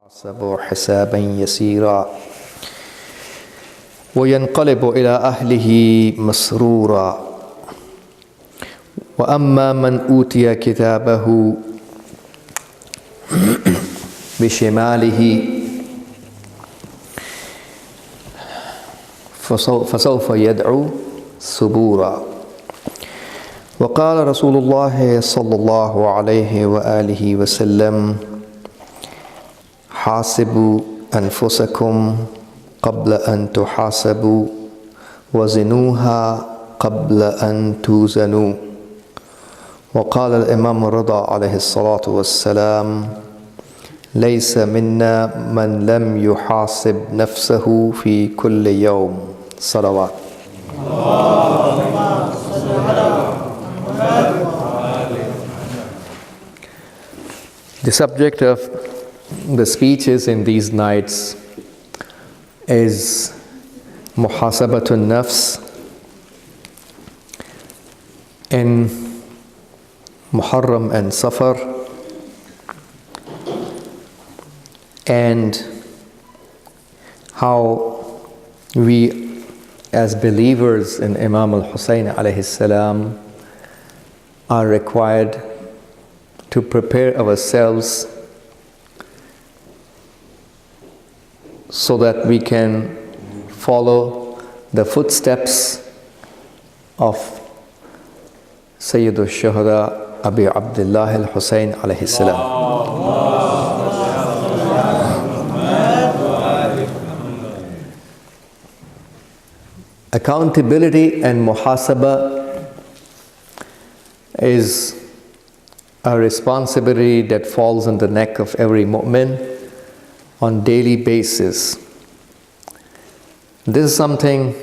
حسبوا حسابا يسيرا وينقلب إلى أهله مسرورا وأما من أوتي كتابه بشماله فسوف يدعو ثبورا. وقال رسول الله صلى الله عليه وآله وسلم: حاسبوا أنفسكم قبل أن تحاسبوا وزنوها قبل أن توزنوا. وقال الإمام الرضا عليه الصلاة والسلام: ليس منا من لم يحاسب نفسه في كل يوم. صلوات. The subject of the speeches in these nights is muhasabatun nafs. In Muharram and Safar, and how we as believers in Imam Hussain alayhi salam are required to prepare ourselves so that we can follow the footsteps of Sayyid al-Shuhada Abi Abdullah al-Hussain alayhi salam. Accountability and muhasaba is a responsibility that falls on the neck of every mu'min on daily basis. This is something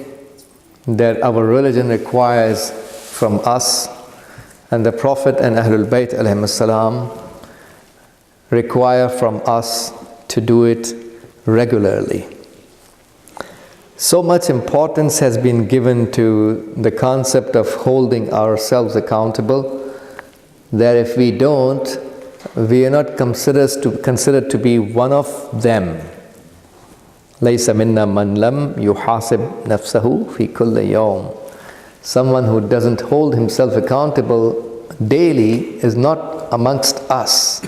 that our religion requires from us, and the Prophet and Ahlul Bayt alayhim salam require from us to do it regularly. So much importance has been given to the concept of holding ourselves accountable that if we don't, we are not considered to be one of them. لَيْسَ مِنَّا مَنْ لَمْ يُحَاسِبْ نَفْسَهُ فِي كُلِّ يَوْمٍ. Someone who doesn't hold himself accountable daily is not amongst us.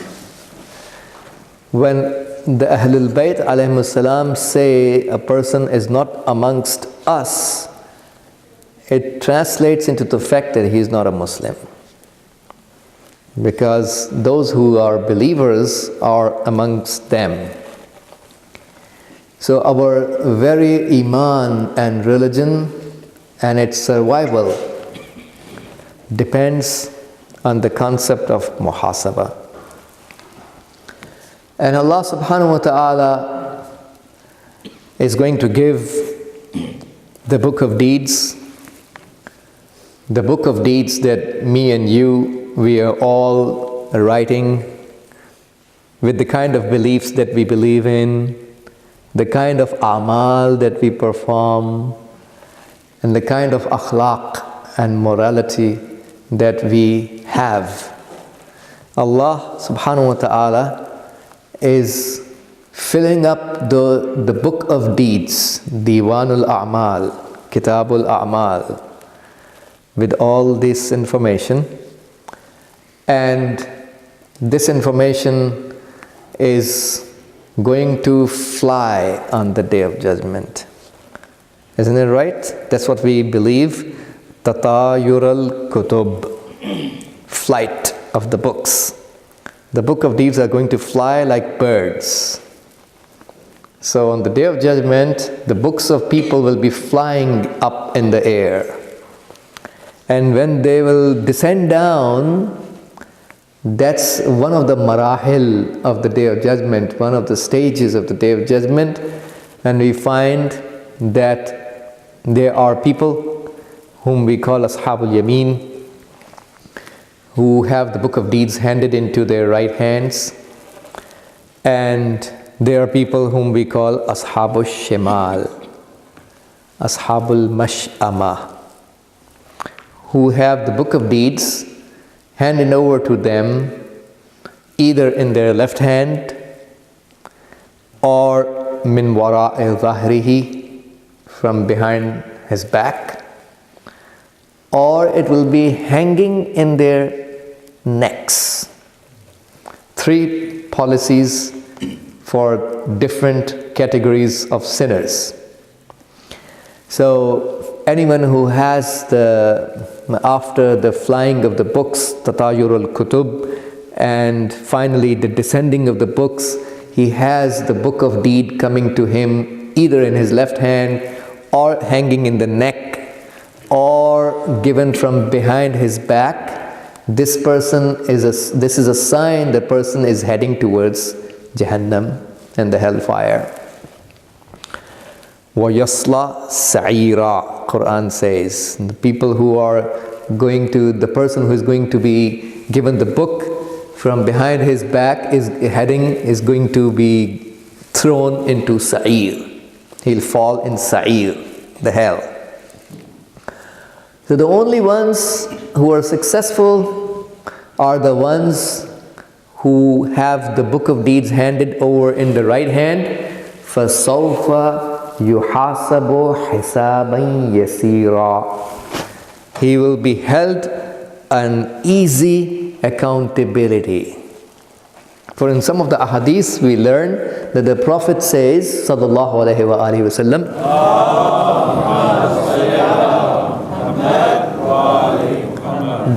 When the Ahlul Bayt alayhim salam say a person is not amongst us, it translates into the fact that he is not a Muslim. Because those who are believers are amongst them. So our very iman and religion and its survival depends on the concept of muhasaba. And Allah subhanahu wa ta'ala is going to give the book of deeds, the book of deeds that me and you, we are all writing with the kind of beliefs that we believe in, the kind of amal that we perform, and the kind of akhlaq and morality that we have. Allah subhanahu wa ta'ala is filling up the book of deeds, Diwanul A'mal, Kitabul A'mal, with all this information. And this information is going to fly on the Day of Judgment. Isn't it right? That's what we believe. Tatayural Kutub, flight of the books. The book of deeds are going to fly like birds. So on the Day of Judgment, the books of people will be flying up in the air. And when they will descend down, that's one of the marahil of the Day of Judgment, one of the stages of the Day of Judgment. And we find that there are people whom we call Ashabul Yameen, who have the book of deeds handed into their right hands. And there are people whom we call Ashabul Shimal, Ashabul Mash'ama, who have the book of deeds handed over to them either in their left hand or min wara'i dhahrihi, from behind his back, or it will be hanging in their necks. 3 policies for different categories of sinners. So anyone who has after the flying of the books, tatayurul kutub, and finally the descending of the books, he has the book of deed coming to him either in his left hand or hanging in the neck or given from behind his back. This is a sign the person is heading towards Jahannam and the hellfire. وَيَصْلَى سَعِيرًا, Quran says, the person who is going to be given the book from behind his back is going to be thrown into Sa'ir. He'll fall in Sa'ir, the hell. So the only ones who are successful are the ones who have the book of deeds handed over in the right hand. فَسَوْفَ يُحَاسَبُ حِسَابًا يَسِيرًا. He will be held an easy accountability. For in some of the ahadith we learn that the Prophet says, sallallahu alaihi wasallam,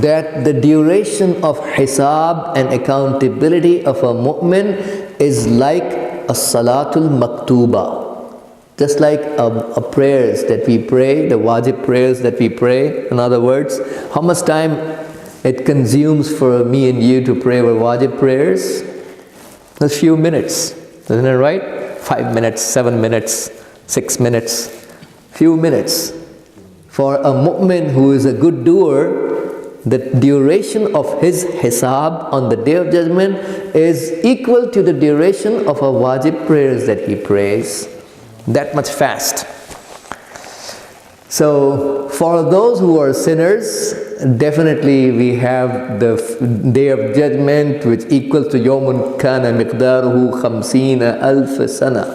that the duration of hisab and accountability of a mu'min is like a salatul maktuba. Just like a prayers that we pray, the wajib prayers that we pray. In other words, how much time it consumes for me and you to pray our wajib prayers? A few minutes, isn't it right? 5 minutes, 7 minutes, 6 minutes, few minutes. For a mu'min who is a good doer, the duration of his hisab on the Day of Judgment is equal to the duration of a wajib prayers that he prays. That much fast. So for those who are sinners, definitely we have the Day of Judgment which equals to Yawmun kana miqdaruhu khamsina alf sana.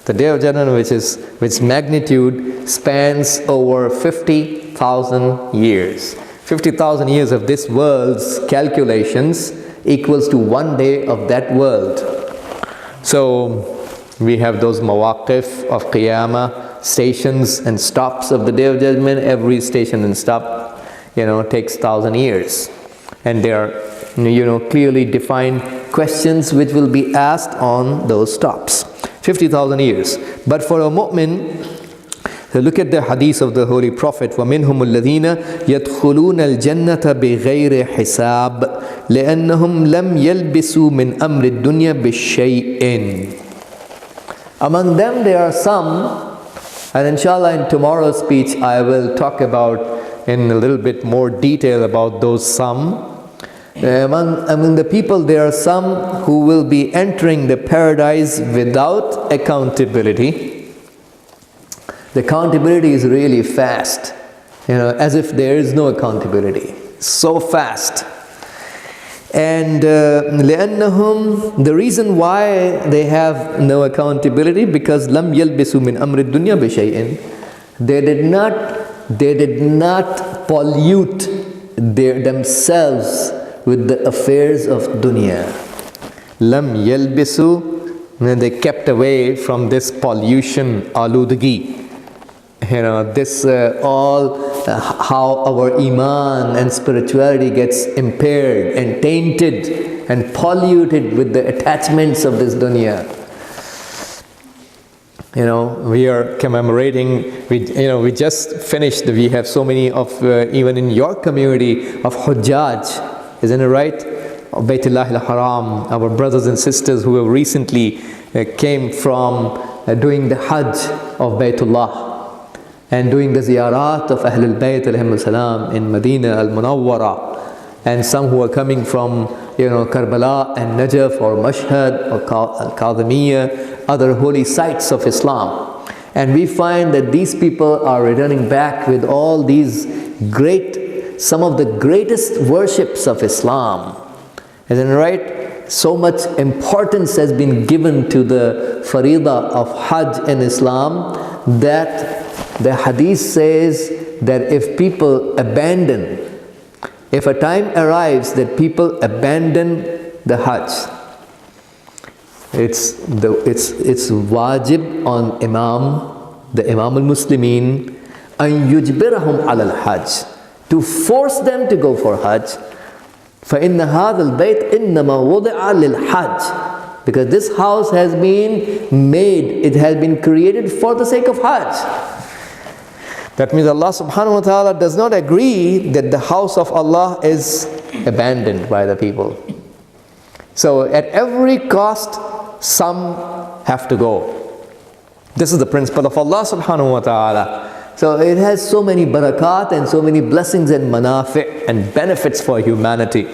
The Day of Judgment which magnitude spans over 50,000 years. 50,000 years of this world's calculations equals to one day of that world. So we have those mawaqif of Qiyamah, stations and stops of the Day of Judgment. Every station and stop, takes 1,000 years. And there are, clearly defined questions which will be asked on those stops. 50,000 years. But for a mu'min, so look at the hadith of the Holy Prophet. وَمِنْهُمُ الَّذِينَ يَدْخُلُونَ الْجَنَّةَ بِغَيْرِ حِسَابٍ لِأَنَّهُمْ لَمْ يَلْبِسُوا مِنْ أَمْرِ الدُّنْيَا بِشَيْءٍ. Among them there are some, and inshallah in tomorrow's speech I will talk about in a little bit more detail about those some. Among the people there are some who will be entering the paradise without accountability. The accountability is really fast, as if there is no accountability. So fast. And لأنهم, the reason why they have no accountability, because لم يلبسوا من أمر الدنيا بشيء. They did not pollute themselves with the affairs of dunya. لم يلبسوا, they kept away from this pollution, aludagi. This how our iman and spirituality gets impaired and tainted and polluted with the attachments of this dunya. We are commemorating, we just finished, we have so many of, even in your community, of Hujjaj, isn't it right? Of Baytullah al-Haram, our brothers and sisters who have recently came from doing the Hajj of Baytullah and doing the ziyarat of Ahlul Bayt alayhim salam in Medina al-Munawwara, and some who are coming from Karbala and Najaf or Mashhad or Al-Kadhimiyya, other holy sites of Islam. And we find that these people are returning back with all these some of the greatest worships of Islam. Isn't it right? So much importance has been given to the Farida of Hajj in Islam that the hadith says that if people abandon, if a time arrives that people abandon the Hajj, it's wajib on the Imam al-Muslimin, an yujbirahum ala al-Hajj, to force them to go for Hajj. فَإِنَّ هَذَا الْبَيْتِ إِنَّمَا وُضِعَ لِلْحَجِّ, because this house has been made, it has been created for the sake of Hajj. That means Allah subhanahu wa ta'ala does not agree that the house of Allah is abandoned by the people. So at every cost, some have to go. This is the principle of Allah subhanahu wa ta'ala. So it has so many barakat and so many blessings and manafi' and benefits for humanity.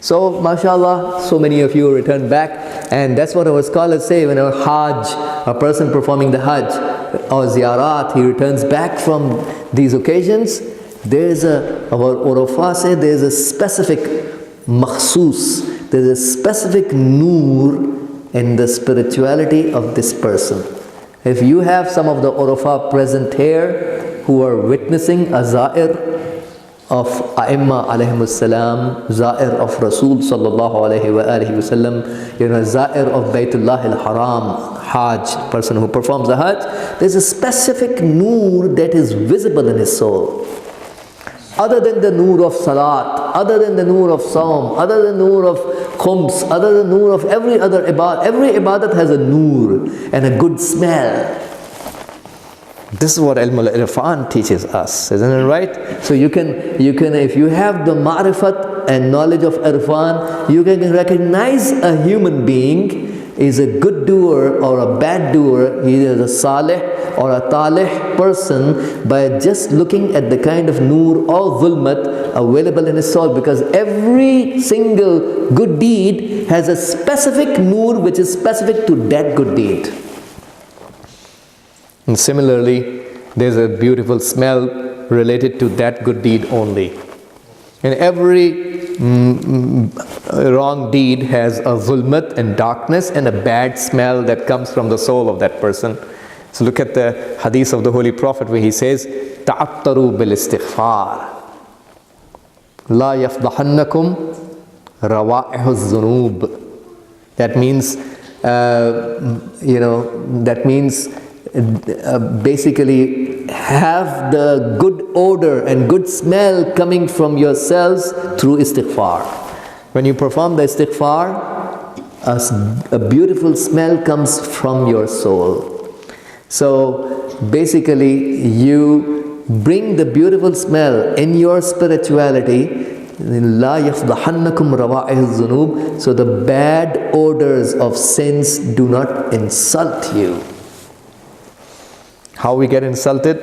So mashallah, so many of you return back, and that's what our scholars say when our Hajj, a person performing the Hajj or ziyarat, he returns back from these occasions, our Urafa say there's a specific makhsus, there's a specific noor in the spirituality of this person. If you have some of the Urafa present here who are witnessing a za'ir of A'imma alayhimus salam, za'ir of Rasul sallallahu alayhi wa alihi wasallam, za'ir of Baytullah al-Haram, Hajj, person who performs the Hajj, there's a specific noor that is visible in his soul. Other than the noor of salat, other than the noor of saum, other than the noor of khums, other than the noor of every other ibadat, every ibadat has a noor and a good smell. This is what Ilm al-Irfan teaches us, isn't it right? So you can, if you have the ma'rifat and knowledge of Irfan, you can recognize a human being is a good doer or a bad doer, he is a salih or a talih person by just looking at the kind of noor or zulmat available in his soul, because every single good deed has a specific noor which is specific to that good deed. And similarly, there's a beautiful smell related to that good deed only. And every wrong deed has a zulmat and darkness and a bad smell that comes from the soul of that person. So look at the hadith of the Holy Prophet where he says, "Ta'attaru bil istighfar, la yafdahannakum rawa'ihu zunub." That means, basically have the good odor and good smell coming from yourselves through istighfar. When you perform the istighfar, a beautiful smell comes from your soul. So basically you bring the beautiful smell in your spirituality, la yafdahannakum rawa'ihu zunub, so the bad odors of sins do not insult you. How we get insulted?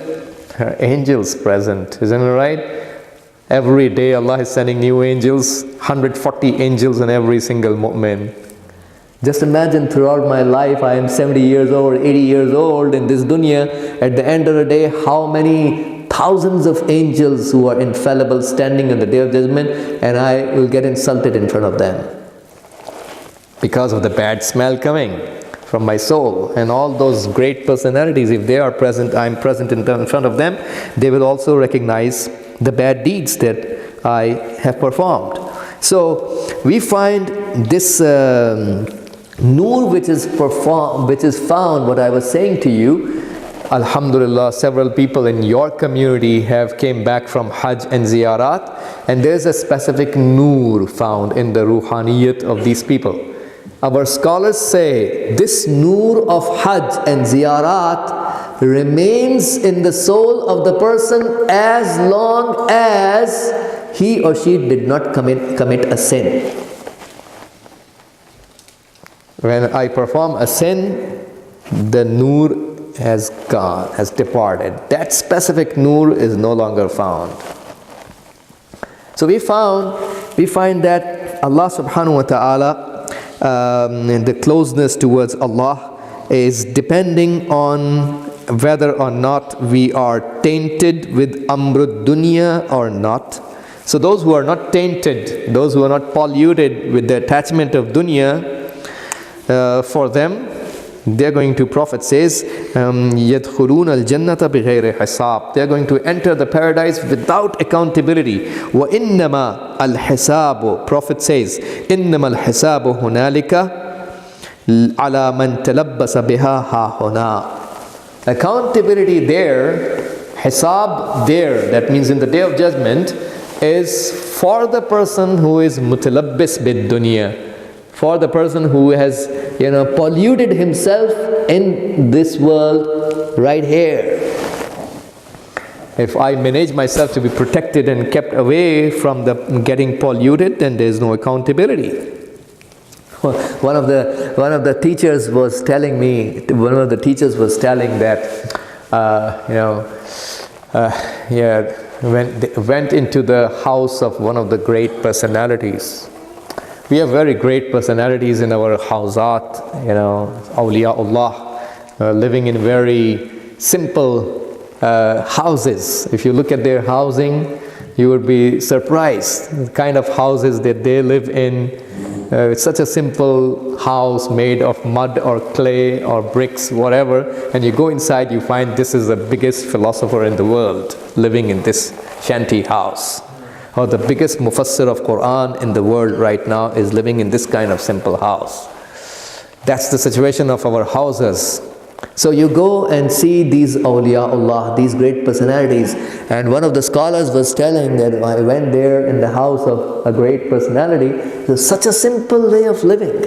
Angels present, isn't it right? Every day Allah is sending new angels, 140 angels in every single mu'min. Just imagine throughout my life, I am 70 years old, 80 years old in this dunya. At the end of the day, how many thousands of angels who are infallible standing on the Day of Judgment, and I will get insulted in front of them because of the bad smell coming from my soul. And all those great personalities, if they are present, I am present in front of them, they will also recognize the bad deeds that I have performed. So we find this noor which is found, what I was saying to you, alhamdulillah, several people in your community have came back from Hajj and Ziyarat, and there's a specific noor found in the ruhaniyat of these people. Our scholars say this noor of Hajj and Ziyarat remains in the soul of the person as long as he or she did not commit a sin. When I perform a sin, the noor has gone, has departed. That specific noor is no longer found. So we find that Allah subhanahu wa ta'ala, the closeness towards Allah is depending on whether or not we are tainted with amrud dunya or not. So those who are not tainted, those who are not polluted with the attachment of dunya, for them, they're going to, Prophet says, يَدْخُلُونَ الْجَنَّةَ بِغَيْرِ حِسَابٍ. They're going to enter the paradise without accountability. وَإِنَّمَا الْحِسَابُ, Prophet says, إِنَّمَا الْحِسَابُ هُنَالِكَ عَلَى مَنْ تَلَبَّسَ بِهَا هَا هُنَا. Accountability there, hisab there, that means in the day of judgment, is for the person who is mutalabbis bid dunya, for the person who has, polluted himself in this world right here. If I manage myself to be protected and kept away from the getting polluted, then there is no accountability. One of the teachers was telling me, that, when they went into the house of one of the great personalities. We have very great personalities in our hawzat, Awliyaullah, living in very simple houses. If you look at their housing, you would be surprised. The kind of houses that they live in, it's such a simple house made of mud or clay or bricks, whatever, and you go inside, you find this is the biggest philosopher in the world living in this shanty house. Or the biggest mufassir of Quran in the world right now is living in this kind of simple house. That's the situation of our houses. So you go and see these awliyaullah, these great personalities, and one of the scholars was telling that I went there in the house of a great personality. There's such a simple way of living,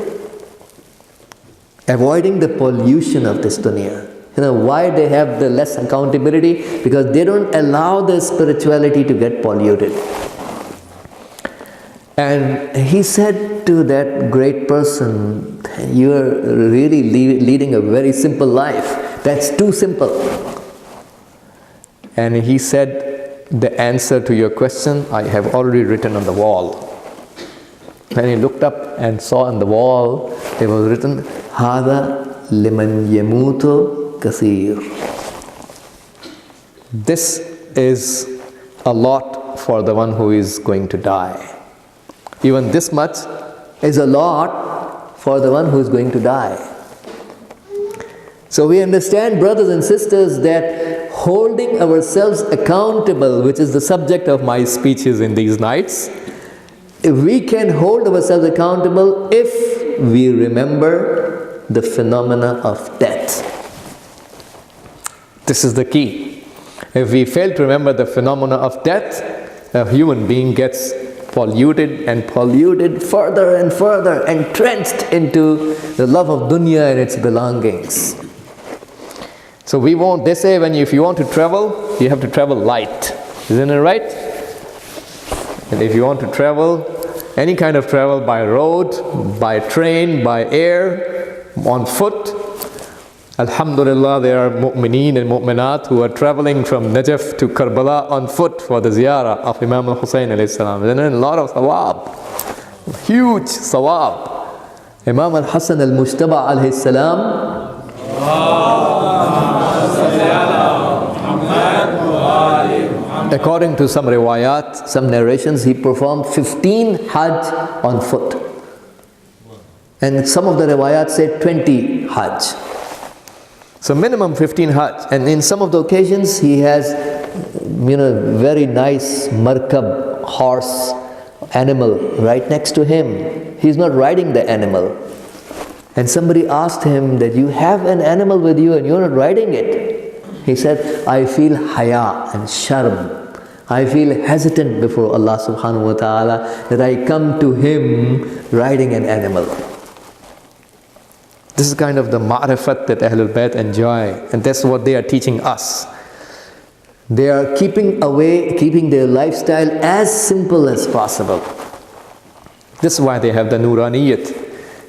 avoiding the pollution of this dunya. Why they have the less accountability? Because they don't allow their spirituality to get polluted. And he said to that great person, you are really leading a very simple life. That's too simple. And he said, the answer to your question, I have already written on the wall. When he looked up and saw on the wall, there was written, هَذَا لِمَنْ يَمُوتُ كَثِيرٌ. This is a lot for the one who is going to die. Even this much is a lot for the one who is going to die. So we understand, brothers and sisters, that holding ourselves accountable, which is the subject of my speeches in these nights, if we can hold ourselves accountable if we remember the phenomena of death. This is the key. If we fail to remember the phenomena of death, a human being gets polluted and polluted further and further, entrenched into the love of dunya and its belongings. So they say if you want to travel, you have to travel light. Isn't it right? And if you want to travel, any kind of travel, by road, by train, by air, on foot, Alhamdulillah, there are mu'mineen and mu'minat who are traveling from Najaf to Karbala on foot for the ziyarah of Imam Hussain alayhi salam. And a lot of sawab, huge sawab. Imam al-Hassan al-Mujtaba alayhi salam, according to some riwayat, some narrations, he performed 15 hajj on foot. And some of the riwayat said 20 hajj. So minimum 15 hajj. And in some of the occasions he has, very nice markab, horse, animal right next to him. He's not riding the animal. And somebody asked him that you have an animal with you and you're not riding it. He said, I feel haya and sharm. I feel hesitant before Allah subhanahu wa ta'ala that I come to Him riding an animal. This is kind of the ma'rifat that Ahlul Bayt enjoy, and that's what they are teaching us. They are keeping their lifestyle as simple as possible. This is why they have the Nuraniyat.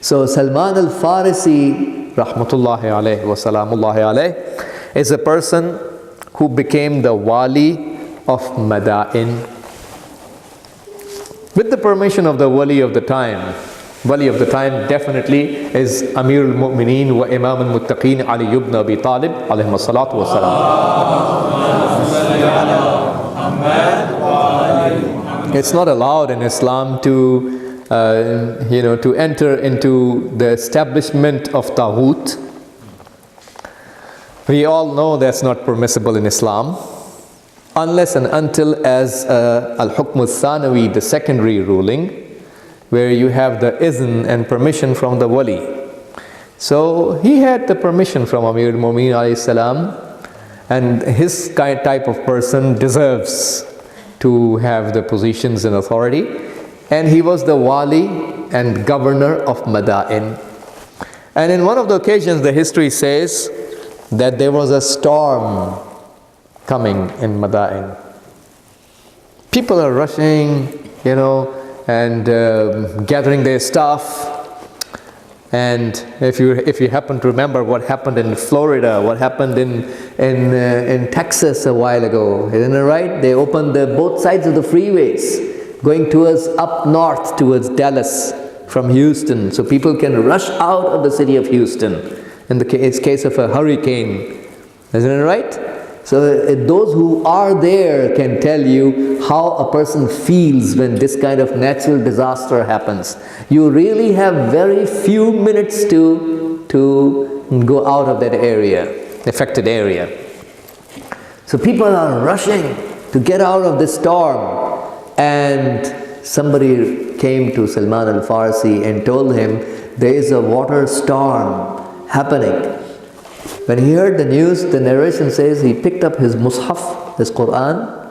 So Salman al-Farsi, rahmatullahi alayhi wa salamullahi alayhi, is a person who became the wali of Madain with the permission of the wali of the time. Wali of the time definitely is Amir al-Mu'mineen wa Imam al-Muttaqeen Ali ibn Abi Talib alayhi salatu wa salam. It's not allowed in Islam to to enter into the establishment of Taghut. We all know that's not permissible in Islam, unless and until as al-Hukm al-Thanawi, the secondary ruling, where you have the izn and permission from the wali. So he had the permission from Amir al-Mu'minin alayhi salam, and his type of person deserves to have the positions and authority. And he was the wali and governor of Madain. And in one of the occasions, the history says that there was a storm coming in Madain. People are rushing, and gathering their stuff. And if you happen to remember what happened in Florida, what happened in Texas a while ago, isn't it right? They opened both sides of the freeways, going towards up north towards Dallas from Houston, so people can rush out of the city of Houston in the case of a hurricane, isn't it right? So those who are there can tell you how a person feels when this kind of natural disaster happens. You really have very few minutes to go out of that area, affected area. So people are rushing to get out of this storm. And somebody came to Salman al-Farsi and told him there is a water storm happening. When he heard the news, the narration says he picked up his mushaf, his Quran.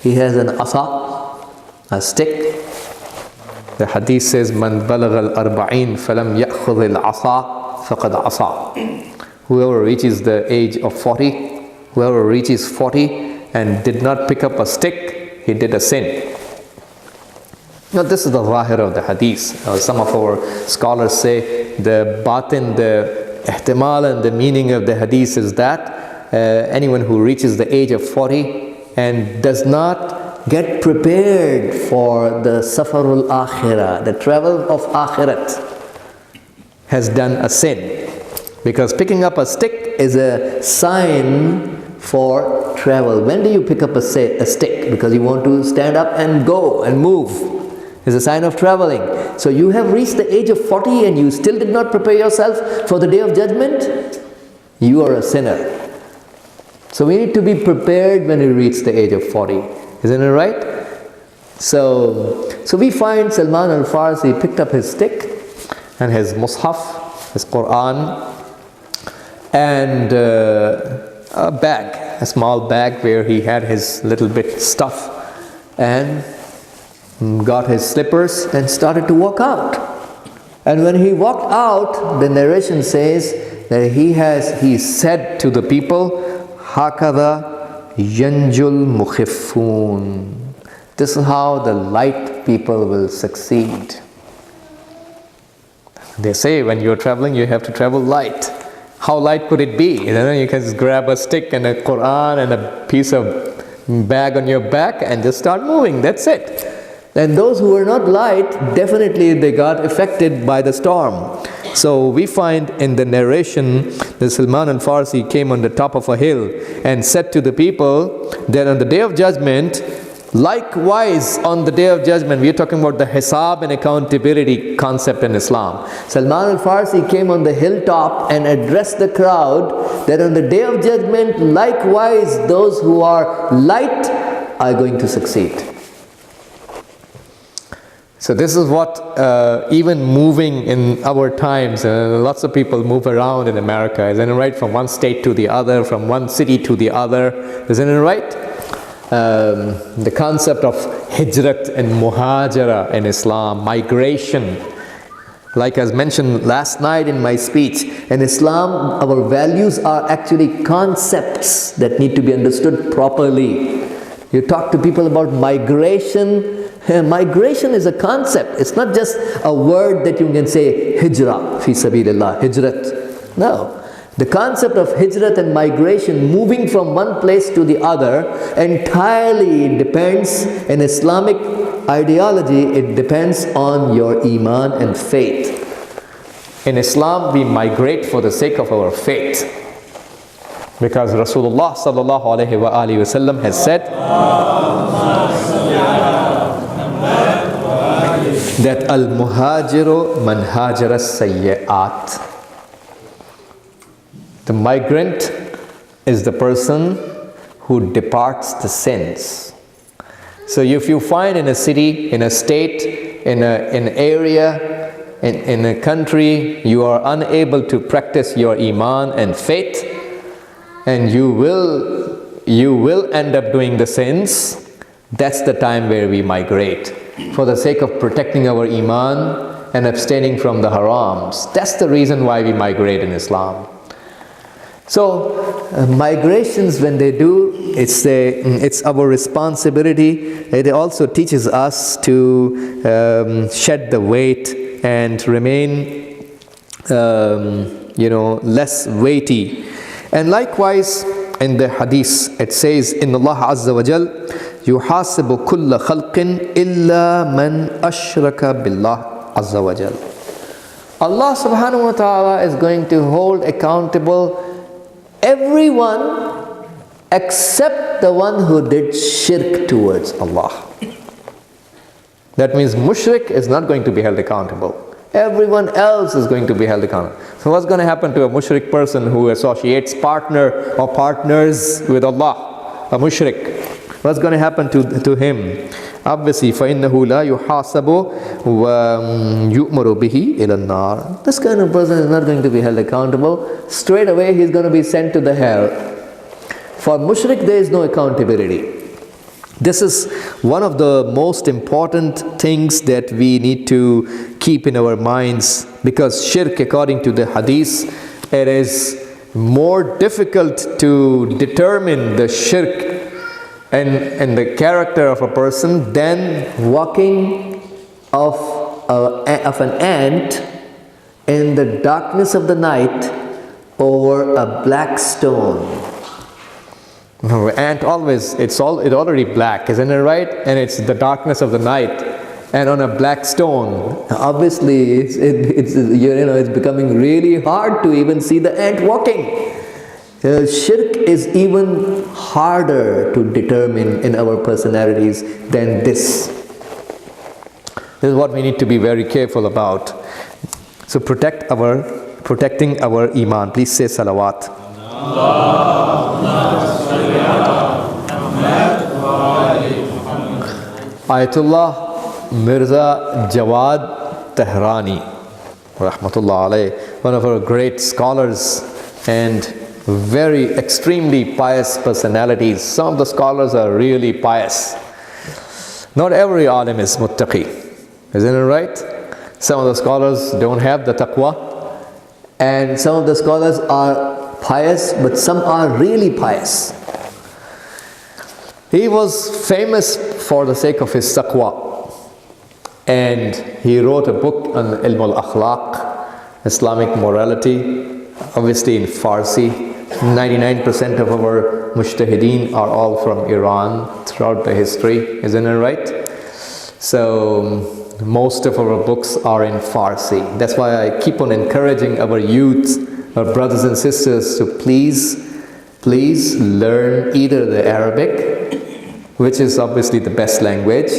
He has an asa, a stick. The hadith says, "Man balagha al-arba'in falam ya'khudh al-asa faqad asa." Whoever reaches the age of 40, whoever reaches 40 and did not pick up a stick, he did a sin. Now this is the zahir of the hadith. Some of our scholars say the batin, the ihtimal and the meaning of the hadith is that anyone who reaches the age of 40 and does not get prepared for the safarul akhirah, the travel of akhirat, has done a sin. Because picking up a stick is a sign for travel. When do you pick up a stick? Because you want to stand up and go and move. It's a sign of traveling. So you have reached the age of 40 and you still did not prepare yourself for the day of judgment? You are a sinner. So we need to be prepared when we reach the age of 40. Isn't it right? So we find Salman al-Farsi picked up his stick and his mushaf, his Quran, and a bag, a small bag where he had his little bit stuff, and got his slippers and started to walk out. And when he walked out, the narration says that he said to the people, "Hakada yanjul mukhifun." This is how the light people will succeed. They say when you're traveling, you have to travel light. How light could it be? You can just grab a stick and a Quran and a piece of bag on your back and just start moving. That's it. And those who were not light, definitely they got affected by the storm. So we find in the narration that Salman al-Farsi came on the top of a hill and said to the people that on the day of judgment, likewise on the day of judgment, we are talking about the hisab and accountability concept in Islam. Salman al-Farsi came on the hilltop and addressed the crowd that on the day of judgment, likewise those who are light are going to succeed. So this is what even moving in our times, lots of people move around in America, isn't it right? From one state to the other, from one city to the other, isn't it right? The concept of hijrat and muhajara in Islam, migration. Like as mentioned last night in my speech, in Islam our values are actually concepts that need to be understood properly. You talk to people about migration. Migration is a concept. It's not just a word that you can say hijrah, fi sabilillah, hijrat. No. The concept of hijrat and migration, moving from one place to the other, entirely depends, in Islamic ideology, it depends on your iman and faith. In Islam, we migrate for the sake of our faith. Because Rasulullah sallallahu alaihi wasallam has said, that al-muhajiru man hajara sayyi'at. The migrant is the person who departs the sins. So if you find in a city, in a state, in an area, in a country, you are unable to practice your iman and faith, and you will end up doing the sins, that's the time where we migrate. For the sake of protecting our iman and abstaining from the harams. That's the reason why we migrate in Islam. So migrations, when they do, it's our responsibility. It also teaches us to shed the weight and remain less weighty. And likewise in the hadith it says, in Allah Azza wa Jal yuhasibu kulla khalqin illa man ashraka billah Azza wa Jal. Allah subhanahu wa ta'ala is going to hold accountable everyone except the one who did shirk towards Allah. That means mushrik is not going to be held accountable. Everyone else is going to be held accountable. So what's going to happen to a mushrik person who associates partner or partners with Allah? A mushrik. What's going to happen to him? Obviously, فَإِنَّهُ لَا يُحَاسَبُ وَيُؤْمَرُ بِهِ إِلَى النَّارِ. This kind of person is not going to be held accountable. Straight away he's going to be sent to the hell. For mushrik there is no accountability. This is one of the most important things that we need to keep in our minds, because shirk, according to the hadith, it is more difficult to determine the shirk and the character of a person than walking of an ant in the darkness of the night over a black stone. Ant always, it's already black, isn't it right? And it's the darkness of the night, and on a black stone. Obviously, it's becoming really hard to even see the ant walking. Shirk is even harder to determine in our personalities than this. This is what we need to be very careful about. So protecting our iman. Please say salawat. Ayatollah Mirza Jawad Tehrani, rahmatullah alayh, one of our great scholars and very extremely pious personalities. Some of the scholars are really pious. Not every alim is muttaqi, isn't it right? Some of the scholars don't have the taqwa, and some of the scholars are pious, but some are really pious. He was famous for the sake of his taqwa, and he wrote a book on ilm al-akhlaq, Islamic morality, obviously in Farsi. 99% of our mujtahideen are all from Iran throughout the history, isn't it right? So most of our books are in Farsi. That's why I keep on encouraging our youth, our brothers and sisters, to please learn either the Arabic, which is obviously the best language,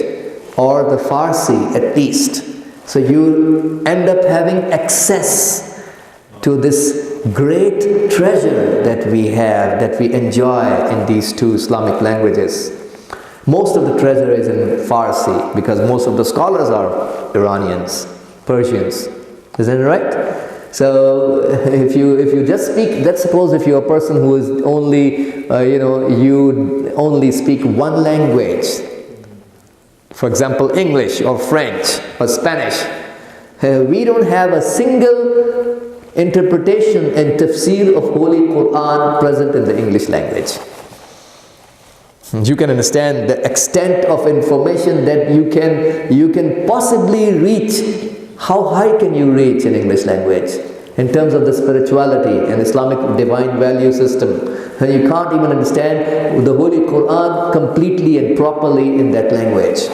or the Farsi at least. So you end up having access to this great treasure that we have, that we enjoy in these two Islamic languages. Most of the treasure is in Farsi, because most of the scholars are Iranians, Persians. Isn't it right? So if you just speak, let's suppose if you're a person who is only, you only speak one language, for example English or French or Spanish, we don't have a single interpretation and tafsir of Holy Quran present in the English language. You can understand the extent of information that you can possibly reach. How high can you reach in English language in terms of the spirituality and Islamic divine value system? And you can't even understand the Holy Quran completely and properly in that language,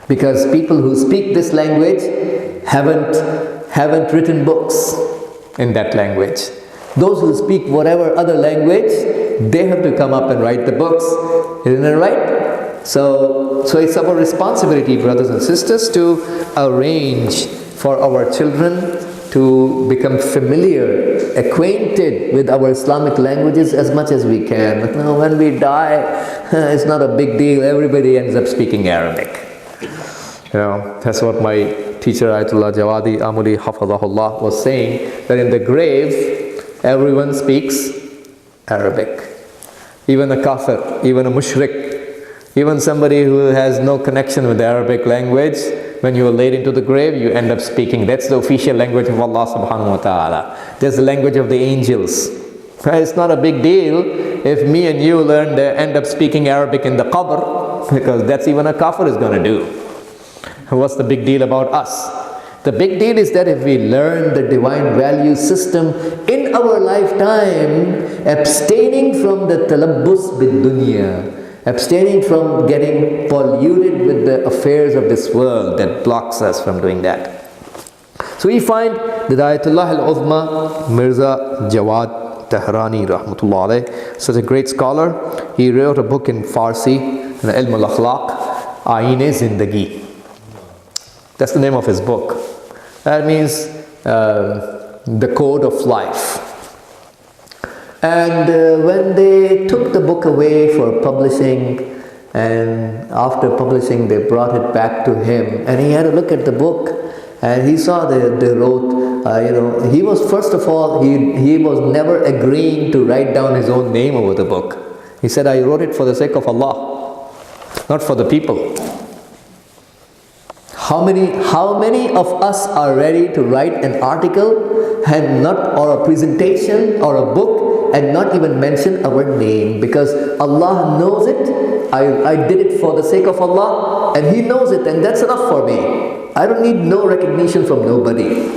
because people who speak this language haven't written books in that language. Those who speak whatever other language, they have to come up and write the books. Isn't it right? So so it's our responsibility, brothers and sisters, to arrange for our children to become familiar, acquainted with our Islamic languages as much as we can. But now when we die, it's not a big deal. Everybody ends up speaking Arabic. That's what my teacher Ayatollah Jawadi Amuli Hafazahullah was saying, that in the grave, everyone speaks Arabic. Even a kafir, even a mushrik, even somebody who has no connection with the Arabic language, when you are laid into the grave, you end up speaking. That's the official language of Allah subhanahu wa ta'ala. That's the language of the angels. It's not a big deal if me and you end up speaking Arabic in the qabr, because that's even a kafir is going to do. What's the big deal about us? The big deal is that if we learn the divine value system in our lifetime, abstaining from the talabbus bid dunya, abstaining from getting polluted with the affairs of this world that blocks us from doing that. So we find that Ayatollah al-Uzma Mirza Jawad Tehrani rahmatullah alayh, such a great scholar, he wrote a book in Farsi, Ilm al-Akhlaq, Ain-e-Zindagi. That's the name of his book. That means the code of life. And when they took the book away for publishing, and after publishing they brought it back to him, and he had a look at the book, and he saw they wrote, he was, first of all, he was never agreeing to write down his own name over the book. He said, I wrote it for the sake of Allah, not for the people. How many of us are ready to write an article and not, or a presentation or a book, and not even mention our name, because Allah knows it. I did it for the sake of Allah, and He knows it, and that's enough for me. I don't need no recognition from nobody.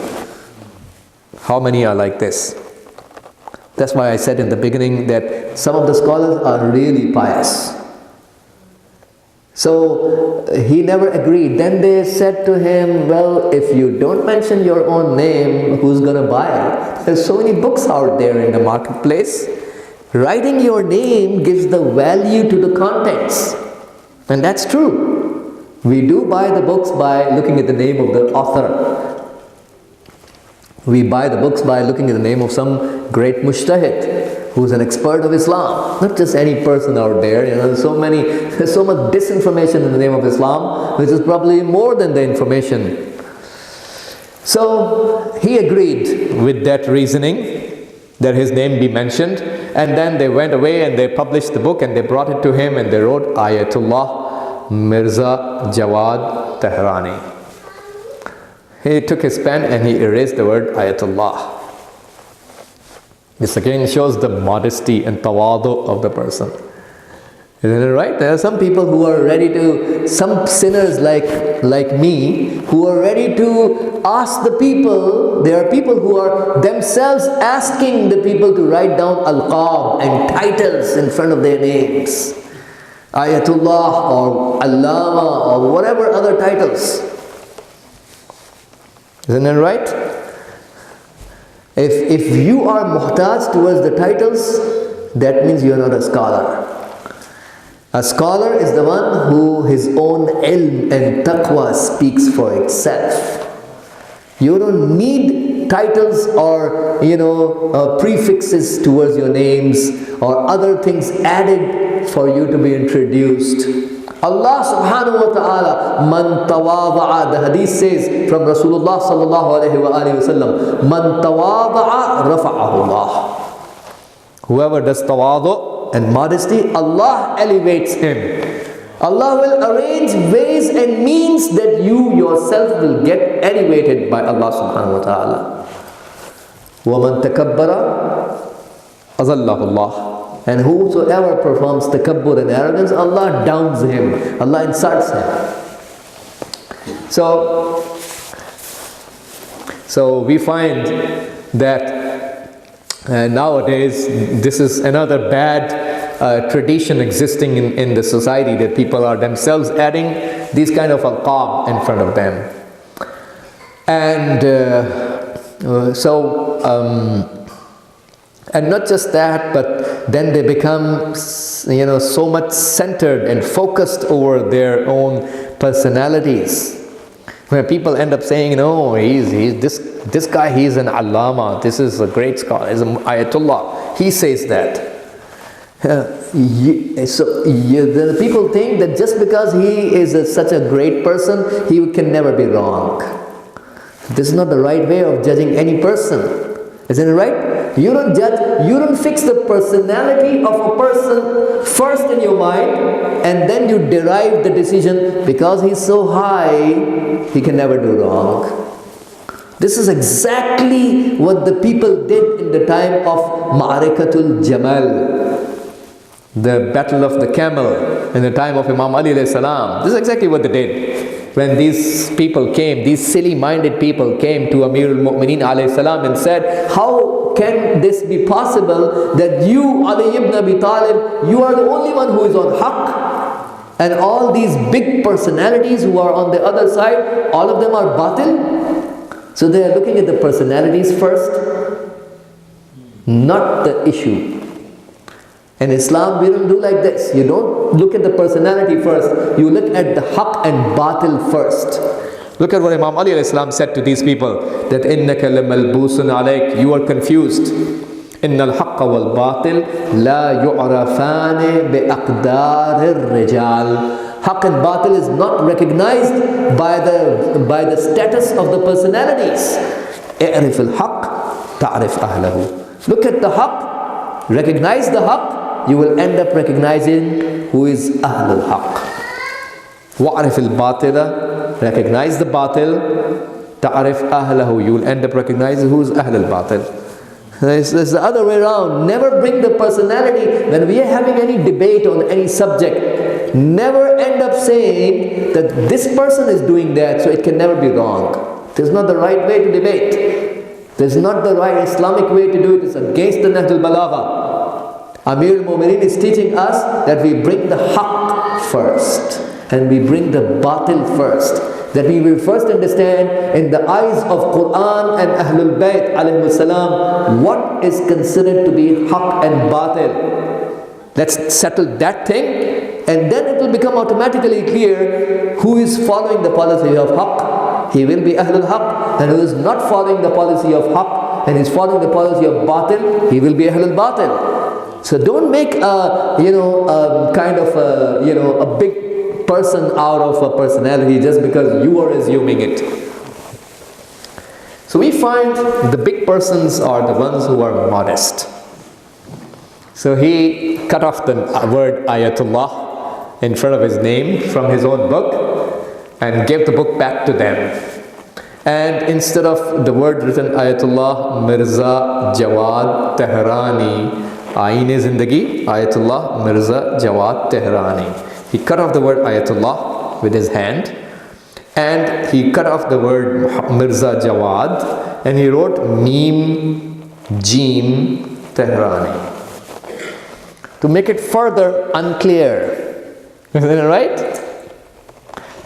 How many are like this? That's why I said in the beginning that some of the scholars are really pious. So he never agreed. Then they said to him, well, if you don't mention your own name, who's going to buy it? There's so many books out there in the marketplace. Writing your name gives the value to the contents. And that's true. We do buy the books by looking at the name of the author. We buy the books by looking at the name of some great mujtahid who's an expert of Islam, not just any person out there. There's so much disinformation in the name of Islam, which is probably more than the information. So he agreed with that reasoning, that his name be mentioned, and then they went away and they published the book and they brought it to him and they wrote Ayatollah Mirza Jawad Tehrani. He took his pen and he erased the word Ayatollah. This again shows the modesty and tawadu of the person. Isn't it right? There are some people who are ready to, some sinners like me, who are ready to ask the people. There are people who are themselves asking the people to write down alqab and titles in front of their names. Ayatullah or Allama or whatever other titles. Isn't it right? If you are muhtaj towards the titles, that means you are not a scholar. A scholar is the one who his own ilm and taqwa speaks for itself. You don't need titles or prefixes towards your names or other things added for you to be introduced. Allah subhanahu wa ta'ala, man tawada'a, the hadith says from Rasulullah sallallahu alayhi wa sallam, man tawada'a rafa'ahu Allah. Whoever does tawadu and modesty, Allah elevates him. Allah will arrange ways and means that you yourself will get elevated by Allah subhanahu wa ta'ala. وَمَن تَكَبَّرَ أَظَلَّهُ اللَّهُ. And whosoever performs takabbur and arrogance, Allah downs him, Allah insults him. So we find that nowadays this is another bad tradition existing in the society, that people are themselves adding these kind of alqab in front of them. And and not just that, but then they become, so much centered and focused over their own personalities. Where people end up saying, no, this guy, he's an allama, this is a great scholar, he's an ayatollah. He says that. The people think that just because he is such a great person, he can never be wrong. This is not the right way of judging any person. Isn't it right? You don't judge, you don't fix the personality of a person first in your mind, and then you derive the decision, because he's so high, he can never do wrong. This is exactly what the people did in the time of Ma'arakatul Jamal, the battle of the camel, in the time of Imam Ali alayhi salam. This is exactly what they did. When these people came, these silly-minded people came to Amir al-Mu'mineen alayhi salam and said, how can this be possible that you, Ali ibn Abi Talib, you are the only one who is on haqq, and all these big personalities who are on the other side, all of them are batil? So they are looking at the personalities first, not the issue. In Islam, we don't do like this. You don't look at the personality first. You look at the haqq and batil first. Look at what Imam Ali alayhi salam said to these people, that إِنَّكَ لَمَلْبُوسٌ عَلَيْكَ, you are confused. إِنَّ الْحَقَّ وَالْبَاطِلِ لَا يُعْرَفَانِ بِأَقْدَارِ الرِّجَالِ. Haqq and batil is not recognized by the status of the personalities. اعرف الحق تعرف أهله. Look at the haqq, recognize the haqq, you will end up recognizing who is Ahlul Haqq. وَعْرِفِ الْبَاطِلَ, recognize the batil, تَعْرِفْ أَهْلَهُ, you will end up recognizing who is Ahlul Batil. It's the other way around. Never bring the personality. When we are having any debate on any subject, never end up saying that this person is doing that, so it can never be wrong. This is not the right way to debate. This is not the right Islamic way to do it. It's against the Nahjul Balagha. Amir al-Mu'mineen is teaching us that we bring the haqq first, and we bring the batil first. That we will first understand in the eyes of Quran and Ahlul Bayt alayhimus salam what is considered to be haqq and batil. Let's settle that thing, and then it will become automatically clear who is following the policy of haqq. He will be Ahlul Haqq, and who is not following the policy of haqq and is following the policy of batil, he will be Ahlul Batil. So don't make a big person out of a personality just because you are assuming it. So we find the big persons are the ones who are modest. So he cut off the word Ayatullah in front of his name from his own book and gave the book back to them. And instead of the word written Ayatullah Mirza Jawad Tehrani, Ain-e-Zindagi, Ayatullah Mirza Jawad Tehrani. He cut off the word Ayatullah with his hand, and he cut off the word Mirza Jawad, and he wrote Meem Jeem Tehrani to make it further unclear. Isn't it right?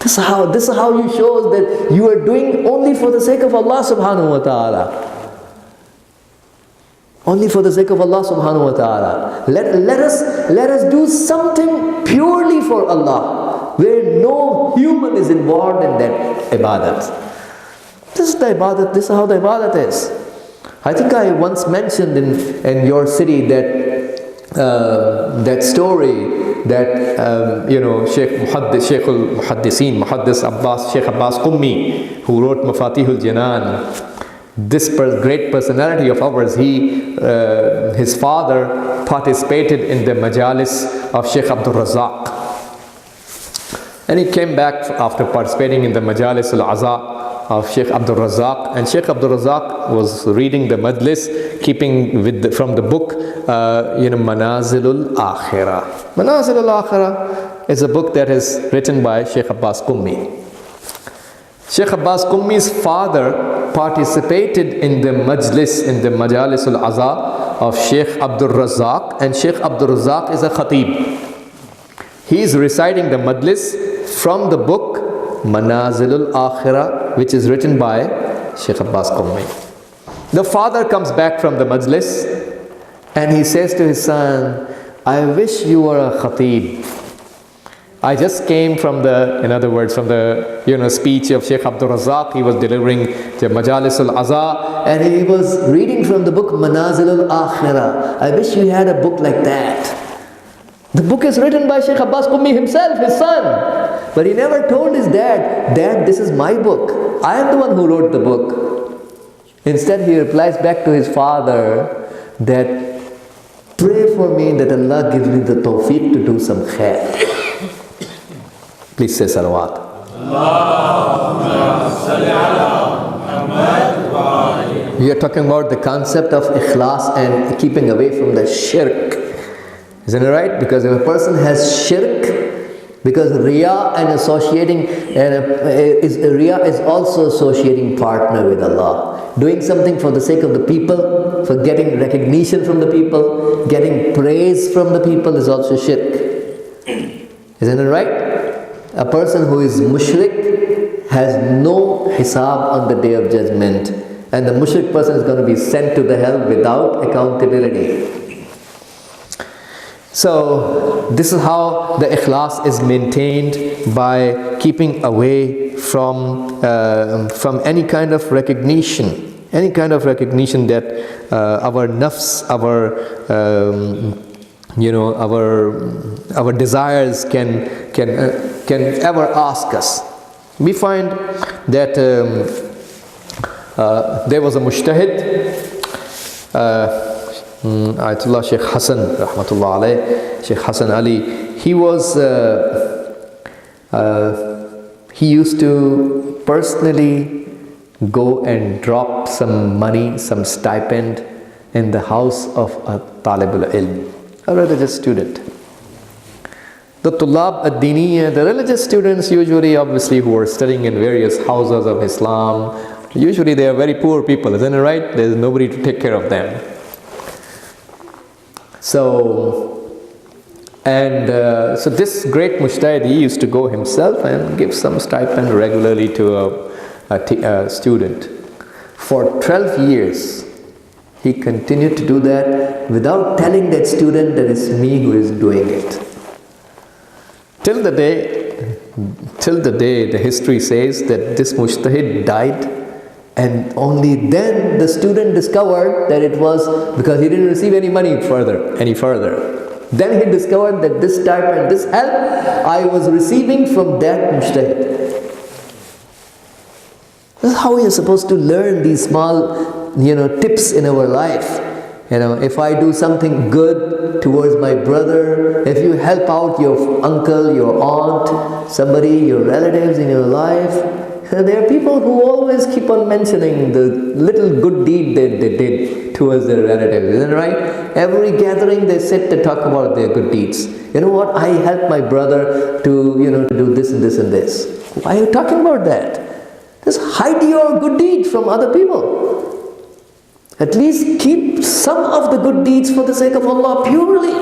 This is how you show that you are doing only for the sake of Allah subhanahu wa ta'ala. Only for the sake of Allah subhanahu wa ta'ala. Let us do something purely for Allah, where no human is involved in that ibadat. This is the ibadat, this is how the ibadat is. I think I once mentioned in your city that story that Sheikh al-Muhaddiseen, Muhaddis Abbas, Sheikh Abbas Qummi, who wrote Mafatihul Janan. This great personality of ours, his father participated in the majalis of Sheikh Abdul Razak. And he came back after participating in the majalis al-Aza of Sheikh Abdul Razak. And Sheikh Abdul Razak was reading the majlis, keeping from the book, Manazilul Akhirah. Manazilul Akhirah is a book that is written by Sheikh Abbas Qummi. Sheikh Abbas Qummi's father participated in the majlis, in the majalis al-Aza of Sheikh Abdul Razak, and Sheikh Abdul Razak is a khatib. He is reciting the majlis from the book Manazilul Akhirah, which is written by Sheikh Abbas Qummi. The father comes back from the majlis And he says to his son, I wish you were a khatib. I just came from the, in other words, from the speech of Sheikh Abdul Razak. He was delivering the Majalis al-Aza, and he was reading from the book Manazil al-Akhirah. I wish you had a book like that. The book is written by Sheikh Abbas Qummi himself, his son. But he never told his dad, Dad, this is my book. I am the one who wrote the book. Instead, he replies back to his father that, pray for me that Allah gives me the tawfiq to do some khair. Please say salawat. We are talking about the concept of ikhlas and keeping away from the shirk. Isn't it right? Because if a person has shirk, because riya and associating, riya is also associating partner with Allah. Doing something for the sake of the people, for getting recognition from the people, getting praise from the people is also shirk. Isn't it right? A person who is mushrik has no hisab on the day of judgment, and the mushrik person is going to be sent to the hell without accountability. So this is how the ikhlas is maintained, by keeping away from any kind of recognition, that our nafs, our desires can ever ask us. We find that there was a mujtahid, Ayatollah Sheikh Hassan, rahmatullah alayh, Sheikh Hassan Ali. He used to personally go and drop some money, some stipend in the house of a talib al-ilm, a religious student. The Tulab ad-Diniya, the religious students usually, obviously, who are studying in various houses of Islam, usually they are very poor people, isn't it right? There is nobody to take care of them. So this great mujtahid, he used to go himself and give some stipend regularly to a student. For 12 years, he continued to do that without telling that student that it's me who is doing it. Till the day the history says that this mujtahid died, and only then the student discovered that it was because he didn't receive any money any further. Then he discovered that this stipend, this help, I was receiving from that mujtahid. This is how we are supposed to learn these small, tips in our life. If I do something good towards my brother, if you help out your uncle, your aunt, somebody, your relatives in your life, there are people who always keep on mentioning the little good deed that they did towards their relatives, isn't it right? Every gathering they sit to talk about their good deeds. You know what? I helped my brother to do this and this and this. Why are you talking about that? Just hide your good deed from other people. At least keep some of the good deeds for the sake of Allah purely.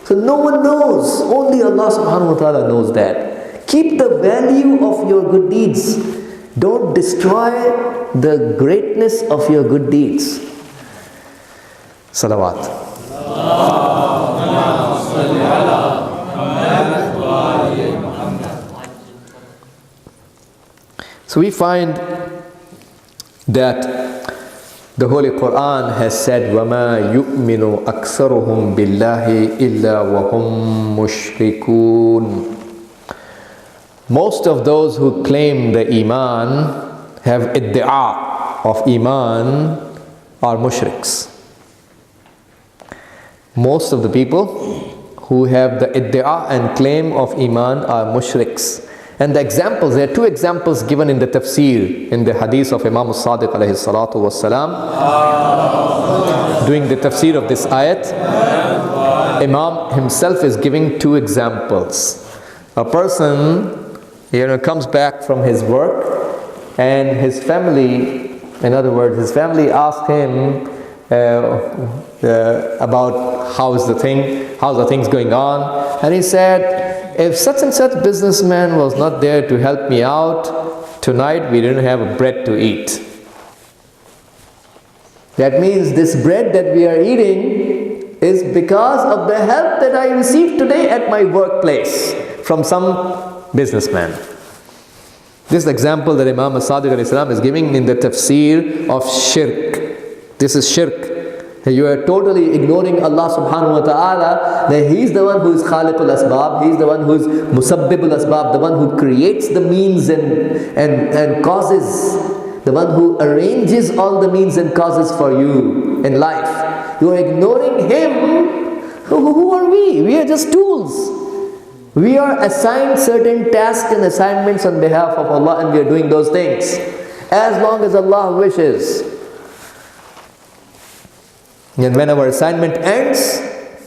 So no one knows. Only Allah subhanahu wa ta'ala knows that. Keep the value of your good deeds. Don't destroy the greatness of your good deeds. Salawat. So we find that the Holy Quran has said, وَمَا يُؤْمِنُ أَكْثَرُهُمْ بِاللَّهِ إِلَّا وَهُمْ مُشْرِكُونَ. Most of those who claim the Iman, have idda'a of Iman, are mushriks. Most of the people who have the idda'a and claim of Iman are mushriks. And the examples, there are two examples given in the tafsir, in the hadith of Imam Sadiq alayhi salatu wassalam. Doing the tafsir of this ayat, Imam himself is giving two examples. A person, comes back from his work, and his family, in other words, his family asked him about how's the things going on, and he said, if such and such businessman was not there to help me out, tonight we didn't have bread to eat. That means this bread that we are eating is because of the help that I received today at my workplace from some businessman. This is the example that Imam Sadiq alayhi salam is giving in the tafsir of shirk. This is shirk. You are totally ignoring Allah subhanahu wa ta'ala, that He is the one who is khaliqul asbab, He is the one who is musabbibul asbab, the one who creates the means and causes, the one who arranges all the means and causes for you in life. You are ignoring Him. Who are we? We are just tools. We are assigned certain tasks and assignments on behalf of Allah, and we are doing those things as long as Allah wishes. And when our assignment ends,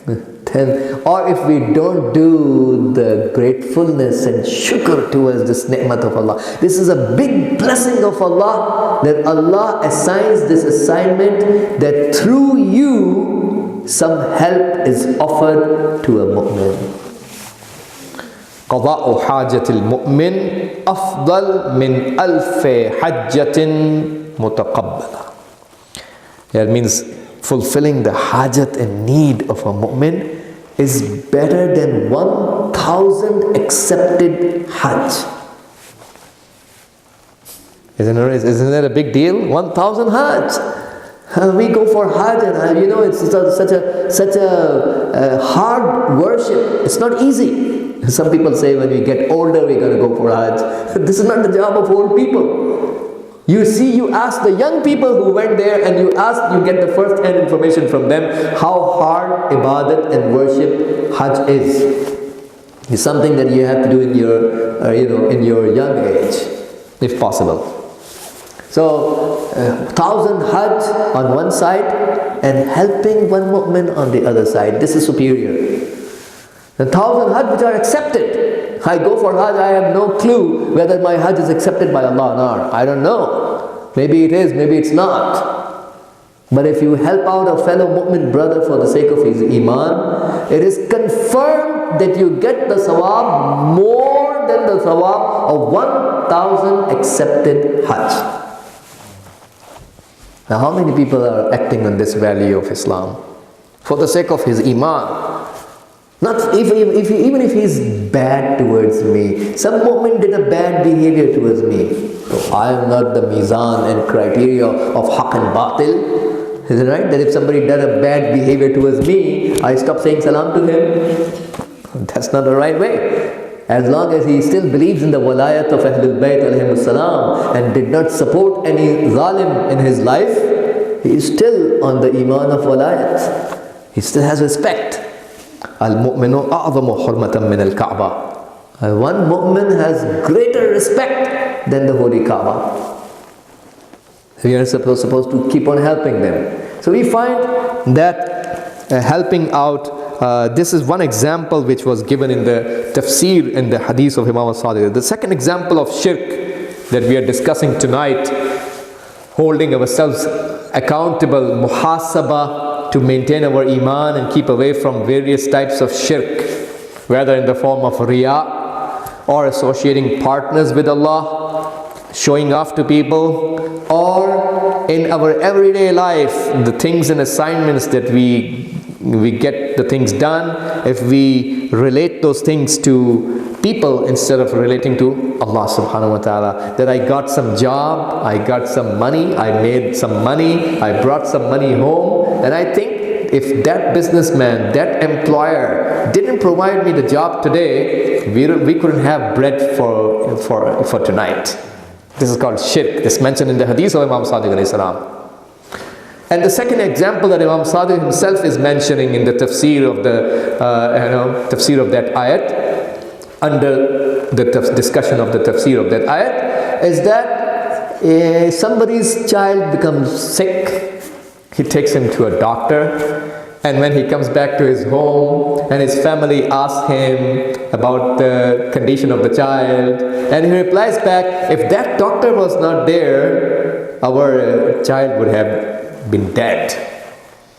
then, or if we don't do the gratefulness and shukr towards this ni'mat of Allah, this is a big blessing of Allah, that Allah assigns this assignment, that through you some help is offered to a mu'min. قضاء حاجة المؤمن أفضل من ألف حجة متقبلة. That means fulfilling the hajat and need of a mu'min is better than 1,000 accepted hajj. Isn't that a big deal? 1,000 hajj. We go for hajj, and it's such a hard worship. It's not easy. Some people say when we get older we're going to go for hajj. This is not the job of old people. You see, you ask the young people who went there, and you get the first-hand information from them how hard ibadat and worship hajj is. It's something that you have to do in your young age, if possible. So, 1,000 hajj on one side and helping one mu'min on the other side. This is superior. The 1,000 hajj which are accepted. I go for hajj, I have no clue whether my hajj is accepted by Allah or not. I don't know. Maybe it is, maybe it's not. But if you help out a fellow mu'min brother for the sake of his iman, it is confirmed that you get the sawab more than the sawab of 1,000 accepted hajj. Now how many people are acting on this value of Islam? For the sake of his iman. Not even if he's bad towards me. Some mu'min did a bad behavior towards me. So I am not the mizan and criteria of haqq and batil. Is it right? That if somebody did a bad behavior towards me, I stop saying salam to him? That's not the right way. As long as he still believes in the walayat of Ahlul Bayt alayhimus salam and did not support any zalim in his life, he is still on the iman of walayat. He still has respect. Al-mu'minu a'zamu hurmatan min al-Ka'bah. One mu'min has greater respect than the holy Kaaba. We are supposed to keep on helping them. So we find that helping out, this is one example which was given in the tafsir in the hadith of Imam Sadiq. The second example of shirk that we are discussing tonight, holding ourselves accountable, muhasabah, to maintain our iman and keep away from various types of shirk, whether in the form of riya or associating partners with Allah, showing off to people, or in our everyday life, the things and assignments that we get the things done, if we relate those things to people instead of relating to Allah subhanahu wa ta'ala. That I got some job, I got some money, I made some money, I brought some money home, and I think if that businessman, that employer didn't provide me the job today, we couldn't have bread for tonight. This is called shirk. This is mentioned in the hadith of Imam Sadiq alayhi salam. And the second example that Imam Sadiq himself is mentioning in the tafsir of tafsir of that ayat, under the discussion of the tafsir of that ayat, is that somebody's child becomes sick, he takes him to a doctor, and when he comes back to his home and his family asks him about the condition of the child, and he replies back, if that doctor was not there, our child would have been dead.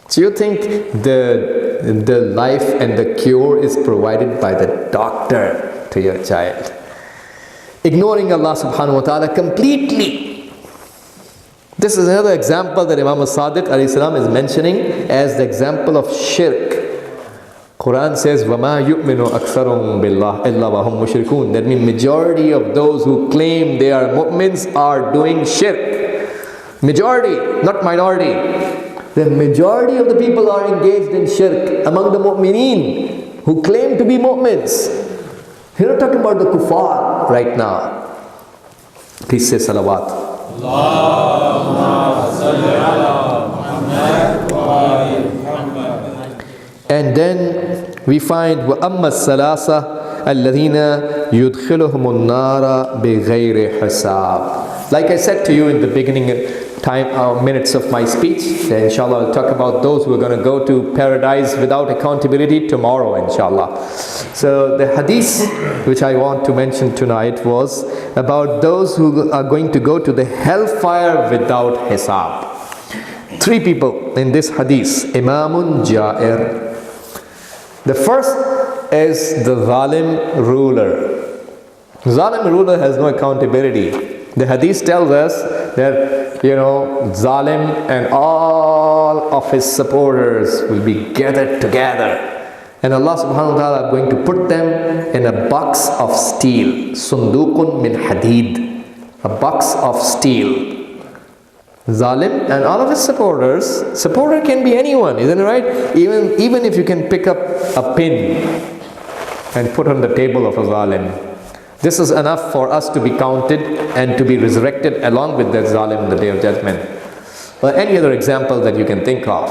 So you think the life and the cure is provided by the doctor to your child, ignoring Allah subhanahu wa ta'ala completely. This is another example that Imam Sadiq alayhi salam is mentioning as the example of shirk. Quran says, وَمَا يُؤْمِنُ أَكْثَرُهُمْ بِاللَّهِ إِلَّا وَهُمْ مُشْرِكُونَ. That means majority of those who claim they are mu'mins are doing shirk. Majority, not minority. The majority of the people are engaged in shirk among the mu'mineen who claim to be mu'mins. You're not talking about the kuffar right now. Please say salawat. And then we find وَأَمَّا الثَّلَاثَةُ الَّذِينَ يُدْخِلُهُمُ النَّارَ بِغَيْرِ حِسَابٍ. Like I said to you in the beginning minutes of my speech, that inshallah I'll talk about those who are going to go to paradise without accountability tomorrow, inshallah. So the hadith which I want to mention tonight was about those who are going to go to the hellfire without hisab. 3 people in this hadith. Imamun Ja'ir. The first is the zalim ruler. Zalim ruler has no accountability. The hadith tells us that, zalim and all of his supporters will be gathered together. And Allah subhanahu wa ta'ala is going to put them in a box of steel. Sundukun min hadid. A box of steel. Zalim and all of his supporters. Supporter can be anyone, isn't it right? Even if you can pick up a pin and put on the table of a zalim. This is enough for us to be counted and to be resurrected along with that zalim in the day of judgment. Or any other example that you can think of.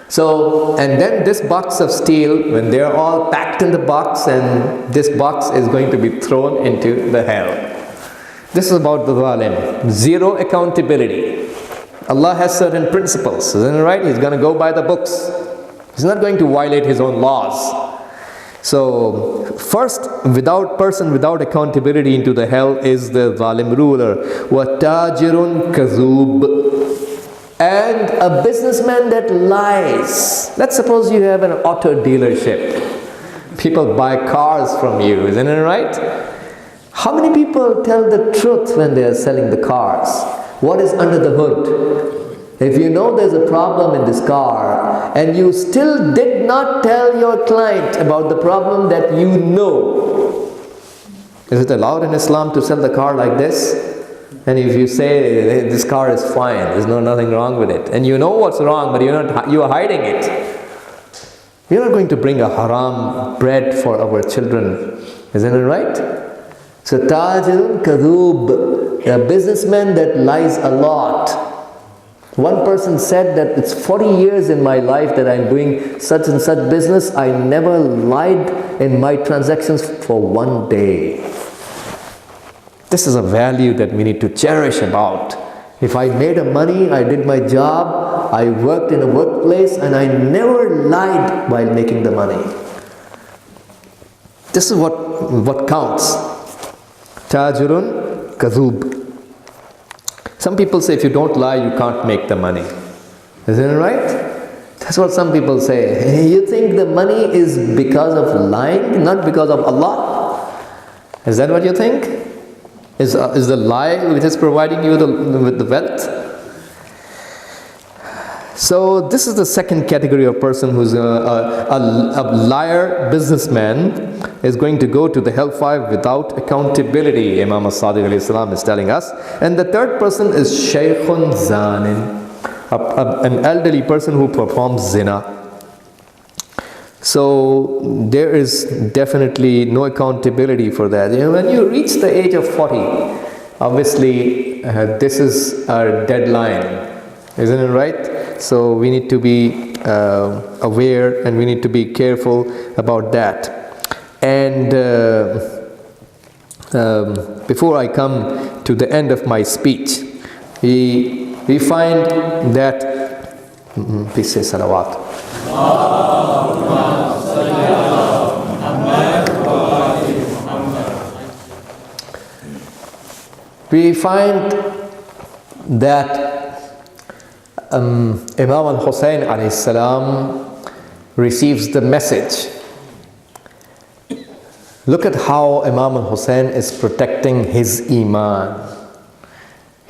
So, and then this box of steel, when they're all packed in the box, and this box is going to be thrown into the hell. This is about the zalim. Zero accountability. Allah has certain principles, isn't it right? He's going to go by the books. He's not going to violate his own laws. So, first, person without accountability into the hell is the zalim ruler. وَتَاجِرٌ كَذُوب. And a businessman that lies. Let's suppose you have an auto dealership. People buy cars from you, isn't it right? How many people tell the truth when they are selling the cars? What is under the hood? If you know there's a problem in this car and you still did not tell your client about the problem that you know, is it allowed in Islam to sell the car like this? And if you say this car is fine, there's nothing wrong with it, and you know what's wrong, but you are hiding it. You're not going to bring a haram bread for our children, isn't it right? So tajirun kadhub, a businessman that lies a lot. One person said that it's 40 years in my life that I'm doing such and such business. I never lied in my transactions for one day. This is a value that we need to cherish about. If I made a money, I did my job, I worked in a workplace, and I never lied while making the money. This is what counts. Tajirun kadhub. Some people say if you don't lie, you can't make the money. Isn't it right? That's what some people say. You think the money is because of lying, not because of Allah? Is that what you think? Is the lie which is providing you with the wealth? So this is the second category of person who's a liar businessman is going to go to the hellfire without accountability. Imam Sadiq alayhi salam is telling us. And the third person is Shaykhun Zanin, an elderly person who performs zina. So there is definitely no accountability for that. When you reach the age of 40, obviously this is our deadline, isn't it right? So we need to be aware and we need to be careful about that. And before I come to the end of my speech, we find that, please say salawat. We find that Imam Hussain alayhi salam receives the message. Look at how Imam Hussain is protecting his iman.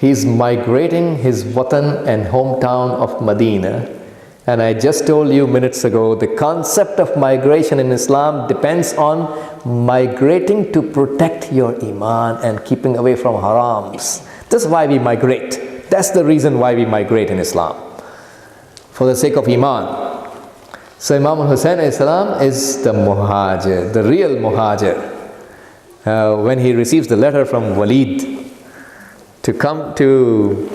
He's migrating his watan and hometown of Medina. And I just told you minutes ago, the concept of migration in Islam depends on migrating to protect your iman and keeping away from harams. That's why we migrate. That's the reason why we migrate in Islam. For the sake of iman. So Imam Hussain Islam is the muhajir, the real muhajir. When he receives the letter from Walid to come to,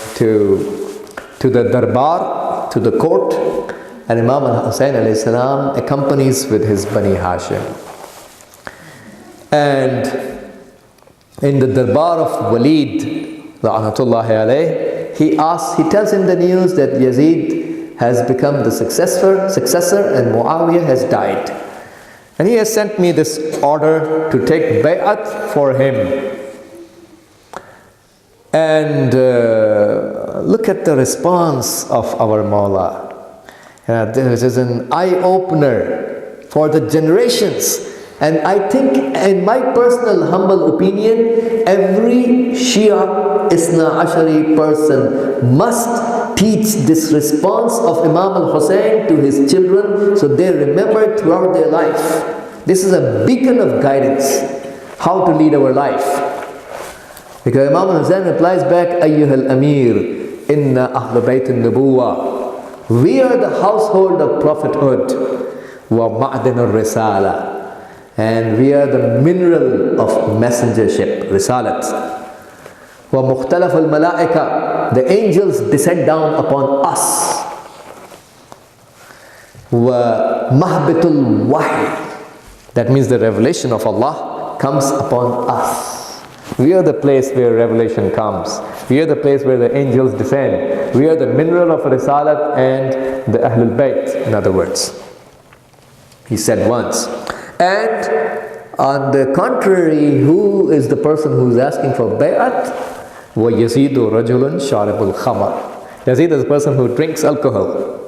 to the darbar, to the court, and Imam Hussain Islam accompanies with his Bani Hashim. And in the darbar of Walid, La'natullahi alayh, he tells him the news that Yazid has become the successor and Muawiyah has died. And he has sent me this order to take bay'at for him. And look at the response of our Mawla. This is an eye-opener for the generations. And I think, in my personal humble opinion, every Shia Isna Ashari person must teach this response of Imam al-Hussain to his children so they remember throughout their life. This is a beacon of guidance, how to lead our life. Because Imam al-Hussain replies back, Ayyuhal Amir, Inna Ahl Bayt al-Nubuwa. We are the household of prophethood. Wa Ma'dan al-Risala. And we are the mineral of messengership, risalat. Wa mukhtalaf al-malaika, the angels descend down upon us. Wa mahbatul wahy, that means the revelation of Allah comes upon us. We are the place where revelation comes. We are the place where the angels descend. We are the mineral of risalat and the Ahlul Bayt, in other words. He said once. And on the contrary, who is the person who is asking for bay'at? وَيَزِيدُ رَجُلٌ شَارِبُ الْخَمَرِ. Yazid is the person who drinks alcohol.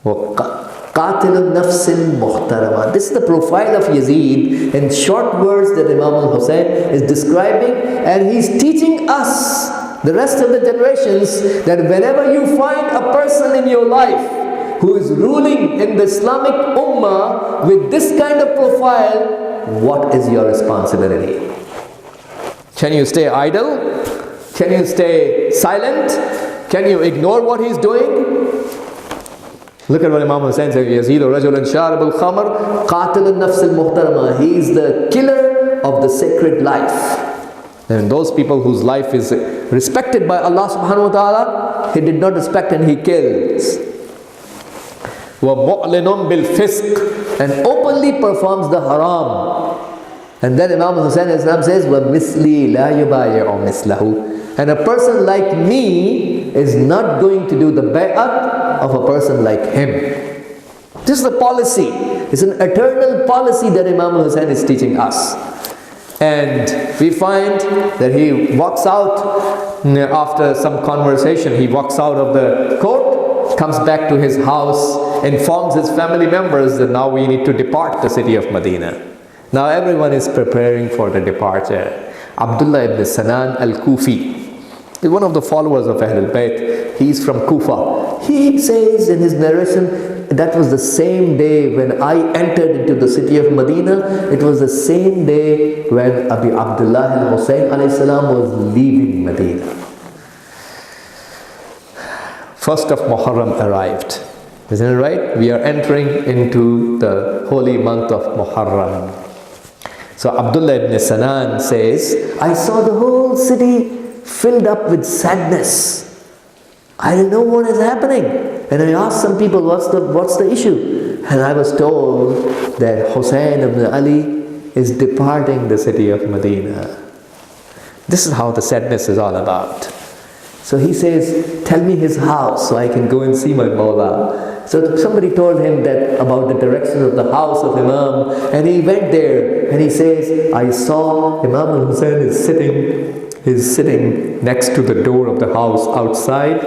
قَاتِلُ النَّفْسِ الْمُحْتَرَمَةِ. This is the profile of Yazid in short words that Imam al-Hussain is describing, and he's teaching us, the rest of the generations, that whenever you find a person in your life who is ruling in the Islamic Ummah with this kind of profile, what is your responsibility? Can you stay idle? Can you stay silent? Can you ignore what he's doing? Look at what Imam Hussain says, Yazid rajulan sharib al-khamr, qatil al-nafs al-muhtarama. He is the killer of the sacred life. And those people whose life is respected by Allah subhanahu wa ta'ala, he did not respect and he kills. وَمُعْلِنٌ بِالْفِسْقِ, and openly performs the haram. And then Imam Hussain Islam says, وَمِثْلِي لَا يُبَايِعُ مِثْلَهُ. And a person like me is not going to do the bay'at of a person like him. This is the policy. It's an eternal policy that Imam Hussain is teaching us. And we find that he walks out after some conversation. He walks out of the court, comes back to his house, informs his family members that now we need to depart the city of Medina. Now everyone is preparing for the departure. Abdullah ibn Sanan al-Kufi, one of the followers of Ahlul Bayt, he is from Kufa. He says in his narration, that was the same day when I entered into the city of Medina. It was the same day when Abi Abdullah al-Hussain alayhi salam was leaving Medina. First of Muharram arrived. Isn't it right? We are entering into the holy month of Muharram. So Abdullah ibn Sanan says, I saw the whole city filled up with sadness. I didn't know what is happening. And I asked some people, what's the issue? And I was told that Hussain ibn Ali is departing the city of Medina. This is how the sadness is all about. So he says, tell me his house so I can go and see my Mawla. So somebody told him that about the direction of the house of Imam, and he went there and he says, I saw Imam al-Hussain is sitting next to the door of the house outside,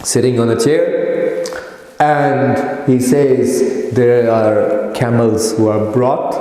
sitting on a chair, and he says there are camels who are brought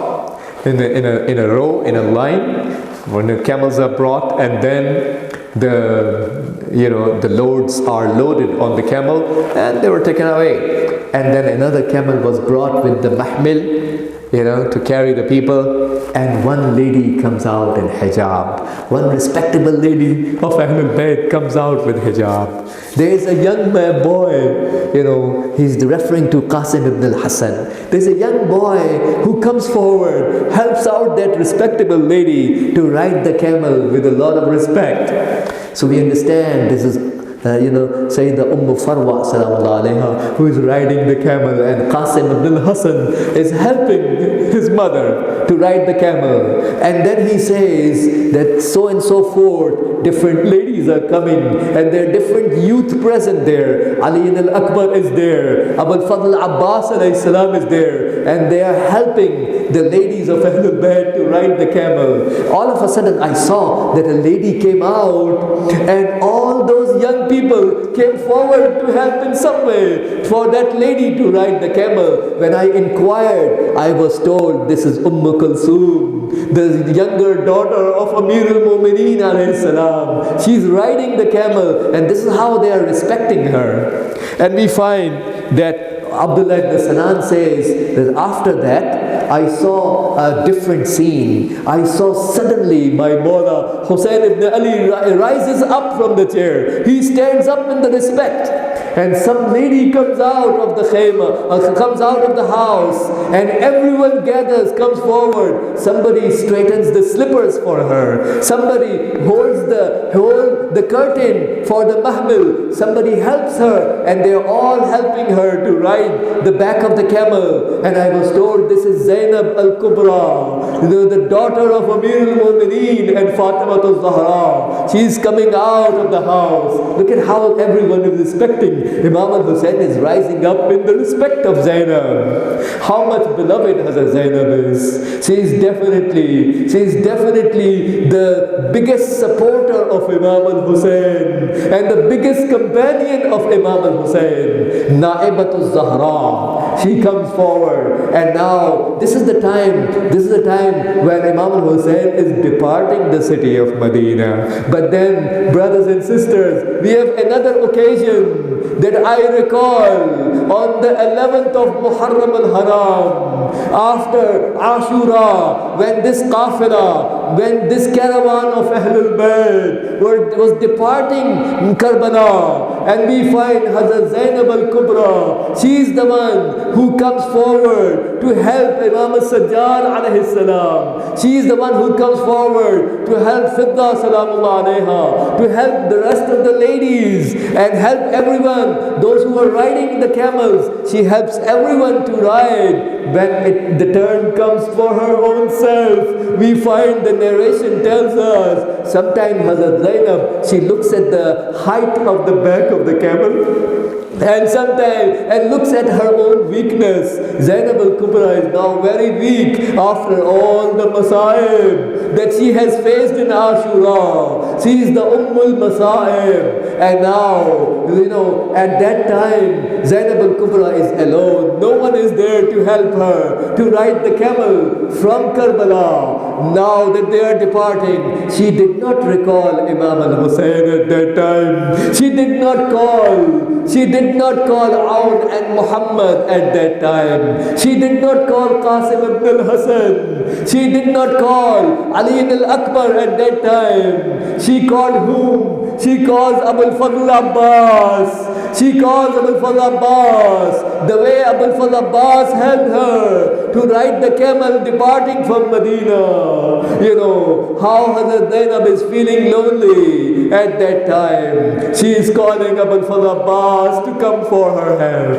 in a row, in a line, when the camels are brought, and then the loads are loaded on the camel, and they were taken away. And then another camel was brought with the mahmil, to carry the people. And one lady comes out in hijab. One respectable lady of Ahlul Bayt comes out with hijab. There is a young boy, he's referring to Qasim ibn al-Hassan. There's a young boy who comes forward, helps out that respectable lady to ride the camel with a lot of respect. So we understand this is Sayyidah Farwa Sallallahu Alayha, who is riding the camel, and Qasim ibn al-Hassan is helping his mother to ride the camel. And then he says that so and so forth, different ladies are coming, and there are different youth present there. Ali al-Akbar is there, Abul Fadl Abbas alayhi salam is there, and they are helping the ladies of Ahlul Bayt to ride the camel. All of a sudden I saw that a lady came out, and all those young people came forward to help in some way for that lady to ride the camel. When I inquired, I was told this is Kulthum, the younger daughter of Amir al-Mu'mineen alayhi salam. She's riding the camel, and this is how they are respecting her. And we find that Abdullah ibn Sanan says that after that, I saw a different scene. I saw suddenly my Mawla Hussain ibn Ali rises up from the chair. He stands up in the respect. And some lady comes out of the khayma, comes out of the house, and everyone gathers, comes forward. Somebody straightens the slippers for her. Somebody holds the curtain for the mahmil. Somebody helps her, and they're all helping her to ride the back of the camel. And I was told this is Zainab al-Kubra, the daughter of Amir al-Mu'mineen and Fatima al-Zahra. She's coming out of the house. Look at how everyone is respecting. Imam Hussain is rising up in the respect of Zainab. How much beloved Hazrat Zainab is. She is definitely the biggest supporter of Imam Hussain and the biggest companion of Imam Hussain. Na'ibatul Zahra. She comes forward, and now this is the time when Imam Hussain is departing the city of Medina. But then, brothers and sisters, we have another occasion that I recall on the 11th of Muharram al-Haram, after Ashura, when this qafila, when this caravan of Ahlul Bayt was departing Karbala, and we find Hazrat Zainab al-Kubra. She is the one who comes forward to help Imam al-Sajjad alayhi salam. She is the one who comes forward to help Fidda salamullah alayha, to help the rest of the ladies and help everyone, those who are riding the camels. She helps everyone to ride. When the turn comes for her own self, we find the narration tells us, sometimes Hazrat Zainab, she looks at the height of the back of the camel, and sometimes looks at her own weakness. Zainab al-Kubra is now very weak after all the masa'ib that she has faced in Ashura. She is the Ummul Masa'ib. And now, at that time, Zainab al-Kubra is alone. No one is there to help her to ride the camel from Karbala. Now that they are departing, she did not recall Imam al-Hussain at that time. She did not call Aun and Muhammad at that time. She did not call Qasim ibn al-Hassan. She did not call Ali al-Akbar at that time. She called whom? She calls Abul Fadl Abbas. She calls Abul Fadl Abbas. The way Abul Fadl Abbas helped her to ride the camel departing from Medina. How Hazrat Zainab is feeling lonely at that time. She is calling Abul Fadl Abbas to come for her help.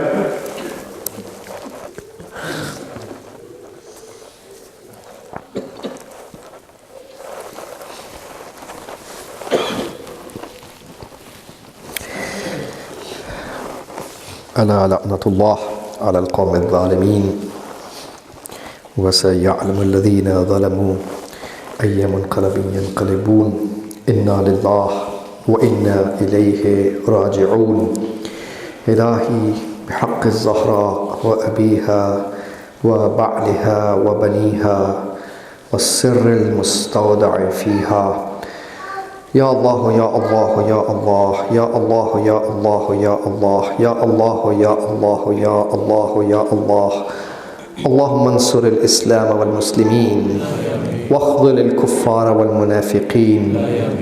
ألا لعنة الله على القوم الظالمين وسيعلم الذين ظلموا أي منقلب ينقلبون إنا لله وإنا إليه راجعون إلهي بحق الزهراء وأبيها وبعلها وبنيها والسر المستودع فيها. يا الله يا الله يا الله يا الله يا الله يا الله يا الله يا الله يا الله يا الله. اللهم انصر الإسلام والمسلمين واخذل الكفار والمنافقين.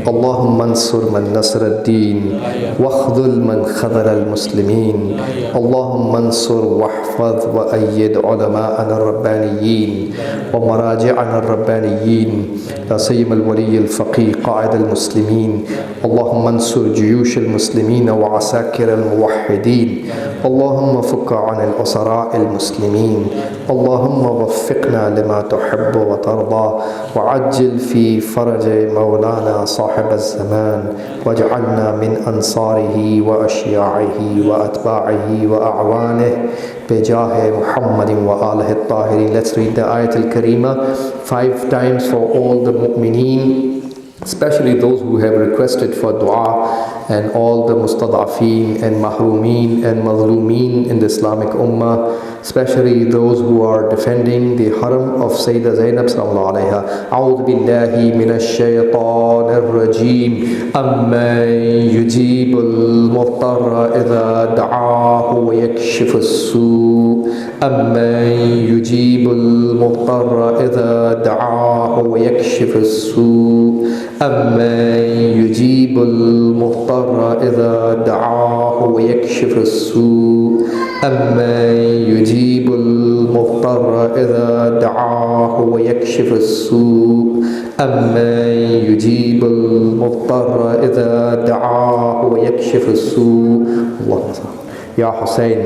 اللهم انصر من نصر الدين واخذل من خذل المسلمين. اللهم انصر واحفظ وأيد علماءنا الربانيين ومراجعنا الربانيين، لا سيما الولي الفقيه قائد المسلمين. اللهم انصر جيوش المسلمين وعساكر الموحدين. اللهم فك عن الأسراء المسلمين. اللهم وفقنا لما تحب وترضى، وعجل في فرج مولانا صاحب الزمان، واجعلنا من أنصاره وأشياعه وأتباعه وأعوانه بجاه محمد وآله الطاهرين. Let's read the Ayat al-Karima 5 times for all the mu'mineen, especially those who have requested for dua, and all the mustadafeen and mahrumeen and mazlumeen in the Islamic Ummah, especially those who are defending the haram of Sayyidah Zainab sallallahu alayha. A'udhu billahi minash shaytanir rajim. Amman yujibul muttarra idha da'ahu wa yakshifu as-su'. Amman yujibul muttarra idha da'ahu wa yakshifu as-su'. أمن يجيب المضطر إذا دعاه ويكشف السوء. أمن يجيب المضطر إذا دعاه ويكشف السوء. أمن يجيب المضطر إذا دعاه ويكشف السوء. اللهم صل يا حسين.